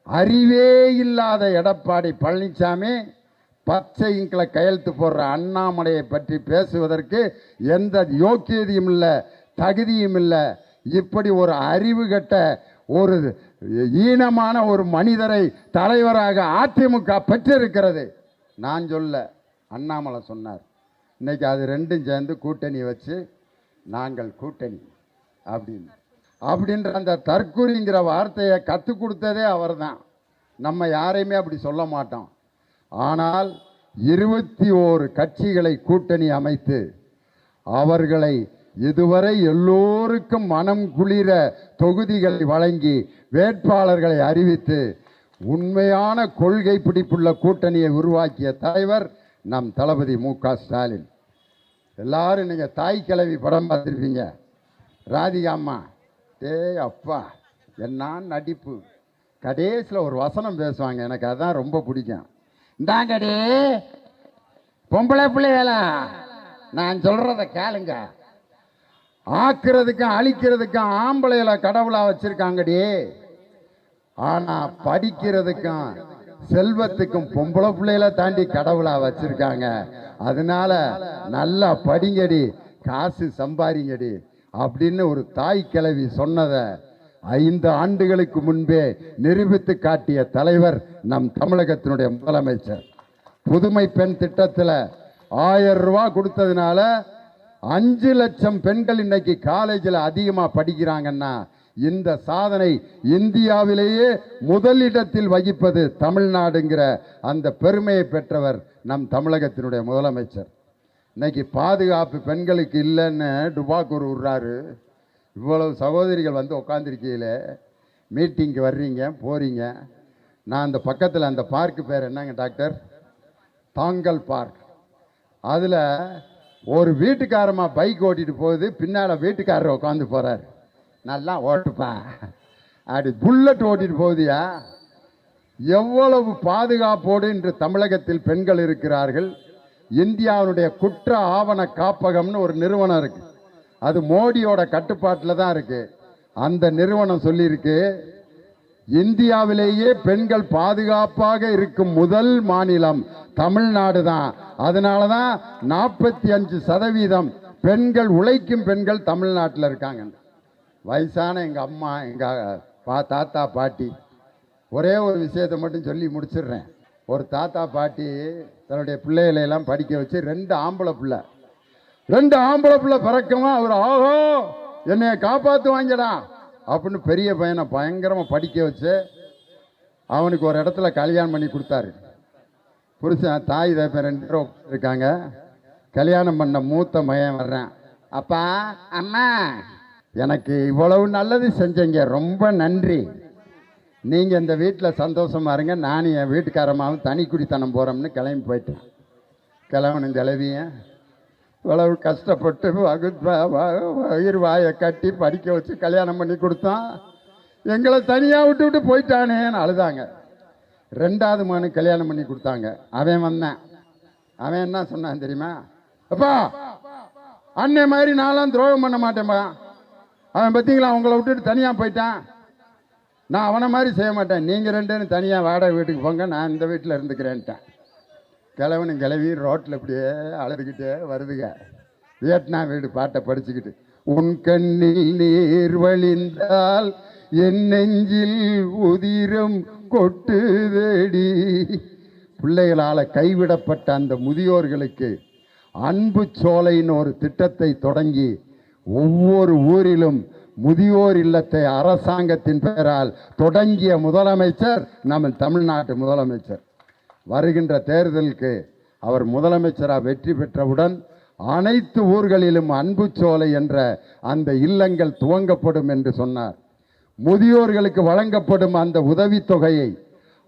அறிவே இல்லாத எடப்பாடி பழனிசாமி பச்சை இங்கில் கையெழுத்து போடுற அண்ணாமலையை பற்றி பேசுவதற்கு எந்த யோக்கியதையும் இல்லை, தகுதியும் இல்லை. இப்படி ஒரு அறிவு கட்ட ஒரு ஈனமான ஒரு மனிதரை தலைவராக அதிமுக பெற்றிருக்கிறது. நான் சொல்ல, அண்ணாமலை சொன்னார். இன்னைக்கு அது 2ம் சேர்ந்து கூட்டணி வச்சு நாங்கள் கூட்டணி அப்படின்ற அந்த தற்குறிங்கிற வார்த்தையை கற்றுக் கொடுத்ததே அவர் தான். நம்ம யாரையுமே அப்படி சொல்ல மாட்டோம். ஆனால் 21 கட்சிகளை கூட்டணி அமைத்து அவர்களை இதுவரை எல்லோருக்கும் மனம் குளிர தொகுதிகளை வழங்கி வேட்பாளர்களை அறிவித்து உண்மையான கொள்கை பிடிப்புள்ள கூட்டணியை உருவாக்கிய தலைவர் நம் தளபதி மு.க. ஸ்டாலின். எல்லாரும் நீங்கள் தாய் கிழவி படம் பார்த்துருப்பீங்க. ராதிகா அம்மா, ஏய் அப்பா என்ன நடிப்பு. கடைசியில் ஒரு வசனம் பேசுவாங்க, எனக்கு அதான் ரொம்ப பிடிக்கும். இந்தாங்கடே பொம்பளை பிள்ளைகளா, நான் சொல்கிறத கேளுங்க. ஆக்குறதுக்கும் அழிக்கிறதுக்கும் ஆம்பளைகளை கடவுளா வச்சிருக்காங்கடி. ஆனா படிக்கிறதுக்கும் செல்வத்துக்கும் பொம்பளை பிள்ளைகளை தாண்டி கடவுளா வச்சிருக்காங்க. அதனால நல்லா படிங்கடி, காசு சம்பாதிங்கடி அப்படின்னு ஒரு தாய் கிழவி சொன்னதை 5 ஆண்டுகளுக்கு முன்பே நிரூபித்து காட்டிய தலைவர் நம் தமிழகத்தினுடைய முதலமைச்சர். புதுமை பெண் திட்டத்தில் 1000 ரூபாய் கொடுத்ததுனால 5 லட்சம் பெண்கள் இன்னைக்கு காலேஜில் அதிகமாக படிக்கிறாங்கன்னா இந்த சாதனை இந்தியாவிலேயே முதலிடத்தில் வகிப்பது தமிழ்நாடுங்கிற அந்த பெருமையை பெற்றவர் நம் தமிழகத்தினுடைய முதலமைச்சர். இன்னைக்கு பாதுகாப்பு பெண்களுக்கு இல்லைன்னு டுபாக்கூர் விடுறாரு. இவ்வளவு சகோதரிகள் வந்து உட்காந்துருக்கையில் மீட்டிங்க்கு வர்றீங்க போகிறீங்க. நான் அந்த பக்கத்தில் அந்த பார்க்கு பேர் என்னங்க டாக்டர்? தாங்கல் பார்க். அதில் ஒரு வீட்டுக்காரமா பைக் ஓட்டிட்டு போகுது, பின்னால் வீட்டுக்காரர் உட்காந்து போகிறார். நல்லா ஓட்டுப்பா அப்படி புல்லட் ஓட்டிட்டு போகுதியா. எவ்வளவு பாதுகாப்போடு இன்று தமிழகத்தில் பெண்கள் இருக்கிறார்கள். இந்தியாவுடைய குற்ற ஆவண காப்பகம்னு ஒரு நிறுவனம் இருக்கு, அது மோடியோட கட்டுப்பாட்டில் தான் இருக்கு. அந்த நிறுவனம் சொல்லியிருக்கு, இந்தியாவிலேயே பெண்கள் பாதுகாப்பாக இருக்கும் முதல் மாநிலம் தமிழ்நாடு தான். அதனால தான் 45% பெண்கள், உழைக்கும் பெண்கள் தமிழ்நாட்டில் இருக்காங்க. வயசான எங்கள் அம்மா, எங்கள் தாத்தா பாட்டி, ஒரே ஒரு விஷயத்தை மட்டும் சொல்லி முடிச்சிடுறேன். ஒரு தாத்தா பாட்டி தன்னுடைய பிள்ளைகளை எல்லாம் படிக்க வச்சு 2 ஆம்பளை பிள்ளை பிறக்கமா அவர் ஆகோ என்னைய காப்பாற்று வாங்கிடா அப்படின்னு பெரிய பையனை பயங்கரமாக படிக்க வச்சு அவனுக்கு ஒரு இடத்துல கல்யாணம் பண்ணி கொடுத்தாரு. புருஷன் தாய் தப்ப 2 பேரும் இருக்காங்க. கல்யாணம் பண்ண மூத்த மையன் வர்றேன். அப்பா அம்மா, எனக்கு இவ்வளவு நல்லது செஞ்சீங்க, ரொம்ப நன்றி. நீங்கள் இந்த வீட்டில் சந்தோஷமா இருங்க, நானும் என் வீட்டுக்காரமாவும் தனி குடித்தனம் போகிறோம்னு கிளம்பி போயிட்டேன். கிளம்பணும் கிளவிய இவ்வளவு கஷ்டப்பட்டு வயிறு வாயை கட்டி படிக்க வச்சு கல்யாணம் பண்ணி கொடுத்தான், எங்களை தனியாக விட்டு போயிட்டானேன்னு அழுதாங்க. 2வது மகனுக்கு கல்யாணம் பண்ணி கொடுத்தாங்க. அவன் வந்தான். அவன் என்ன சொன்னான் தெரியுமா? அப்பா அன்னை மாதிரி நான்லாம் துரோகம் பண்ண மாட்டேன்பா. அவன் பார்த்தீங்களா உங்களை விட்டுட்டு தனியாக போயிட்டான், நான் அவனை மாதிரி செய்ய மாட்டேன், நீங்கள் 2 பேரும் தனியாக வாடகை வீட்டுக்கு போங்க, நான் இந்த வீட்டில் இருந்துக்கிறேன்ட்டேன். கிழவனும் கிளவி ரோட்டில் இப்படியே அழுதுகிட்டே வருதுங்க. வியட்நாம் வீடு பாட்டை படிச்சுக்கிட்டு, உன் கண்ணில் நீர் வழிந்தால் என் நெஞ்சில் உதிரம் கொட்டுதடி. பிள்ளைகளால் கைவிடப்பட்ட அந்த முதியோர்களுக்கு அன்பு சோலைன்னு ஒரு திட்டத்தை தொடங்கி ஒவ்வொரு ஊரிலும் முதியோர் இல்லத்தை அரசாங்கத்தின் பெயரால் தொடங்கிய முதலமைச்சர் நம்ம தமிழ்நாட்டு முதலமைச்சர். வருகின்ற தேர்தலுக்கு அவர் முதலமைச்சராக வெற்றி பெற்றவுடன் அனைத்து ஊர்களிலும் அன்பு சோலை என்ற அந்த இல்லங்கள் துவங்கப்படும் என்று சொன்னார். முதியோர்களுக்கு வழங்கப்படும் அந்த உதவித்தொகையை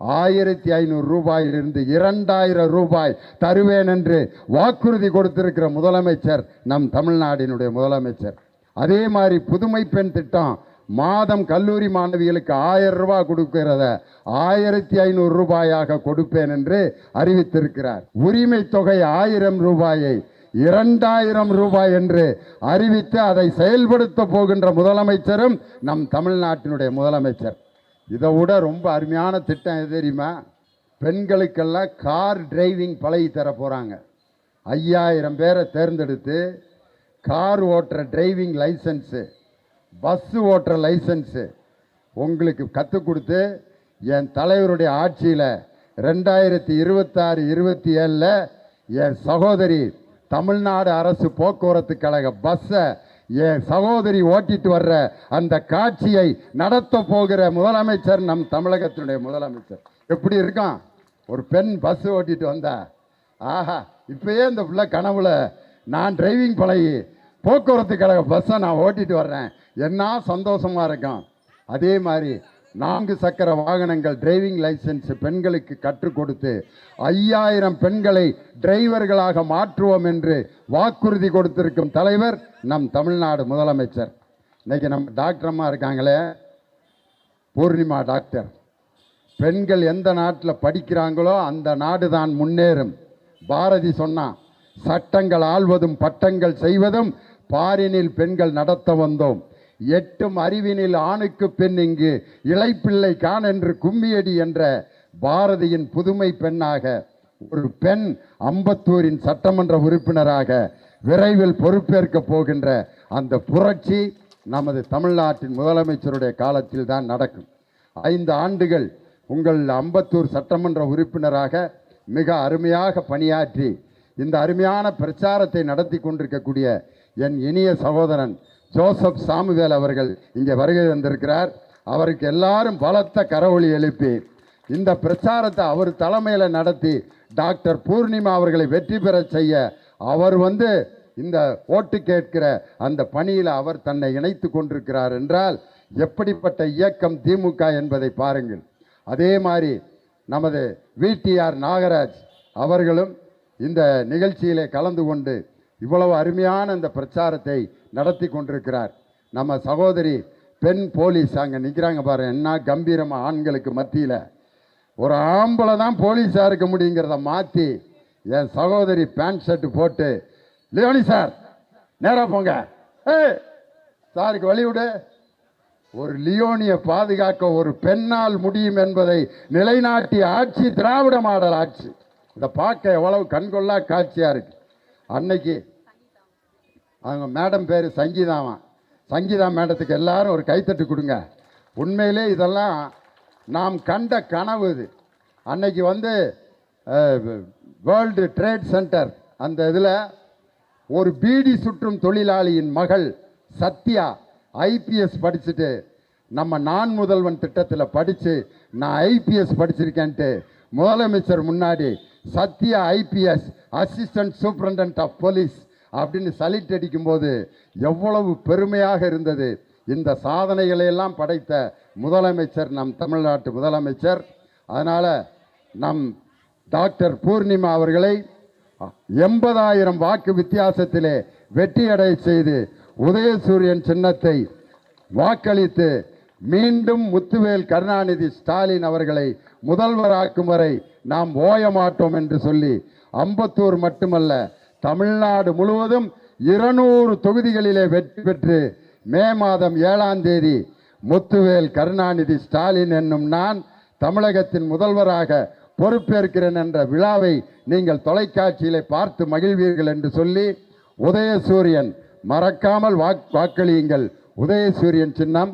1500 ரூபாயிலிருந்து 2000 ரூபாய் தருவேன் என்று வாக்குறுதி கொடுத்திருக்கிற முதலமைச்சர் நம் தமிழ்நாட்டினுடைய முதலமைச்சர். அதே மாதிரி புதுமை பெண் திட்டம், மாதம் கல்லூரி மாணவிகளுக்கு 1000 ரூபாய் கொடுக்கிறத 1500 ரூபாயாக கொடுப்பேன் என்று அறிவித்திருக்கிறார். உரிமை தொகை 1000 ரூபாயை 2000 ரூபாய் என்று அறிவித்து அதை செயல்படுத்த போகின்ற முதலமைச்சரும் நம் தமிழ்நாட்டினுடைய முதலமைச்சர். இதை விட ரொம்ப அருமையான திட்டம் எது தெரியுமா? பெண்களுக்கெல்லாம் கார் டிரைவிங் பழகி தர போகிறாங்க. 5000 பேரை தேர்ந்தெடுத்து கார் ஓட்டுற டிரைவிங் லைசன்ஸு, பஸ்ஸு ஓட்டுற லைசன்ஸு உங்களுக்கு கற்றுக் கொடுத்து என் தலைவருடைய ஆட்சியில் 2026-27 என் சகோதரி தமிழ்நாடு அரசு போக்குவரத்து கழக பஸ்ஸை என் சகோதரி ஓட்டிட்டு வர்ற அந்த காட்சியை நடத்த போகிற முதலமைச்சர் நம் தமிழகத்தினுடைய முதலமைச்சர். எப்படி இருக்கான்? ஒரு பெண் பஸ் ஓட்டிட்டு வந்தா, ஆஹா இப்பயே இந்த பிள்ளை கனவுல நான் டிரைவிங் பழகி போக்குவரத்து கழக பஸ்ஸை நான் ஓட்டிட்டு வர்றேன், என்ன சந்தோஷமா இருக்கும். அதே மாதிரி 4 சக்கர வாகனங்கள் டிரைவிங் லைசன்ஸ் பெண்களுக்கு கற்றுக் கொடுத்து 5000 பெண்களை டிரைவர்களாக மாற்றுவோம் என்று வாக்குறுதி கொடுத்திருக்கும் தலைவர் நம் தமிழ்நாடு முதலமைச்சர். இன்னைக்கு நம்ம டாக்டர் அம்மா இருக்காங்களே, பூர்ணிமா டாக்டர், பெண்கள் எந்த நாட்டில் படிக்கிறாங்களோ அந்த நாடு தான் முன்னேறும். பாரதி சொன்னான், சட்டங்கள் ஆள்வதும் பட்டங்கள் செய்வதும் பாரினில் பெண்கள் நடத்த வந்தோம், எட்டும் அறிவினில் ஆணுக்கு பெண் இங்கு இளைப்பிள்ளை கான் என்று கும்மியடி என்ற பாரதியின் புதுமை பெண்ணாக ஒரு பெண் அம்பத்தூரின் சட்டமன்ற உறுப்பினராக விரைவில் பொறுப்பேற்க போகின்ற அந்த புரட்சி நமது தமிழ்நாட்டின் முதலமைச்சருடைய காலத்தில் தான் நடக்கும். 5 ஆண்டுகள் உங்கள் அம்பத்தூர் சட்டமன்ற உறுப்பினராக மிக அருமையாக பணியாற்றி இந்த அருமையான பிரச்சாரத்தை நடத்தி கொண்டிருக்கக்கூடிய என் இனிய சகோதரன் ஜோசப் சாமுவேல் அவர்கள் இங்கே வருகை வந்திருக்கிறார். அவருக்கு எல்லாரும் பலத்த கரவொலி எழுப்பி இந்த பிரச்சாரத்தை அவர் தலைமையில் நடத்தி டாக்டர் பூர்ணிமா அவர்களை வெற்றி பெற செய்ய அவர் இந்த ஓட்டு கேட்கிற அந்த பணியில் அவர் தன்னை இணைத்து கொண்டிருக்கிறார் என்றால் எப்படிப்பட்ட இயக்கம் திமுக என்பதை பாருங்கள். அதே மாதிரி நமது VTR நாகராஜ் அவர்களும் இந்த நிகழ்ச்சியிலே கலந்து கொண்டு இவ்வளவு அருமையான இந்த பிரச்சாரத்தை நடத்தி கொண்டிருக்கிறார். நம்ம சகோதரி பெண் போலீஸ் அங்கே நிற்கிறாங்க பாருங்க, என்ன கம்பீரமாக ஆண்களுக்கு மத்தியில் ஒரு ஆம்பளை தான் போலீஸாக இருக்க முடியுங்கிறத மாற்றி என் சகோதரி பேண்ட் ஷர்ட்டு போட்டு, லியோனி சார் நேராக போங்க, சாருக்கு வழிவிடு, ஒரு லியோனியை பாதுகாக்க ஒரு பெண்ணால் முடியும் என்பதை நிலைநாட்டிய ஆட்சி திராவிட மாடல் ஆட்சி. இதை பார்க்க எவ்வளவு கண்கொள்ளா காட்சியாக இருக்கு. அன்னைக்கு அவங்க மேடம் பேர் சங்கீதாவான், சங்கீதா மேடத்துக்கு எல்லாரும் ஒரு கைத்தட்டு கொடுங்க. உண்மையிலே இதெல்லாம் நாம் கண்ட கனவு. இது அன்னைக்கு வேர்ல்டு ட்ரேட் சென்டர் அந்த இதில் ஒரு பீடி சுற்றும் தொழிலாளியின் மகள் சத்யா IPS படிச்சுட்டு நம்ம நான் முதல்வன் திட்டத்தில் படித்து நான் IPS படிச்சிருக்கேன்ட்டு முதலமைச்சர் முன்னாடி Sathya IPS assistant superintendent of police அப்படின்னு சலிட் அடிக்கும்போது எவ்வளவு பெருமையாக இருந்தது. இந்த சாதனைகளை எல்லாம் படைத்த முதலமைச்சர் நம் தமிழ்நாட்டு முதலமைச்சர். அதனால் நம் டாக்டர் பூர்ணிமா அவர்களை 80,000 வாக்கு வித்தியாசத்திலே வெற்றியடை செய்து உதயசூரியன் சின்னத்தை வாக்களித்து மீண்டும் முத்துவேல் கருணாநிதி ஸ்டாலின் அவர்களை முதல்வராக்கும் வரை நாம் ஓய மாட்டோம் என்று சொல்லி அம்பத்தூர் மட்டுமல்ல தமிழ்நாடு முழுவதும் 200 தொகுதிகளிலே வெற்றி பெற்று மே மாதம் 7ஆம் தேதி முத்துவேல் கருணாநிதி ஸ்டாலின் என்னும் நான் தமிழகத்தின் முதல்வராக பொறுப்பேற்கிறேன் என்ற விழாவை நீங்கள் தொலைக்காட்சியிலே பார்த்து மகிழ்வீர்கள் என்று சொல்லி உதயசூரியன் மறக்காமல் வாக்களியுங்கள். உதயசூரியன் சின்னம்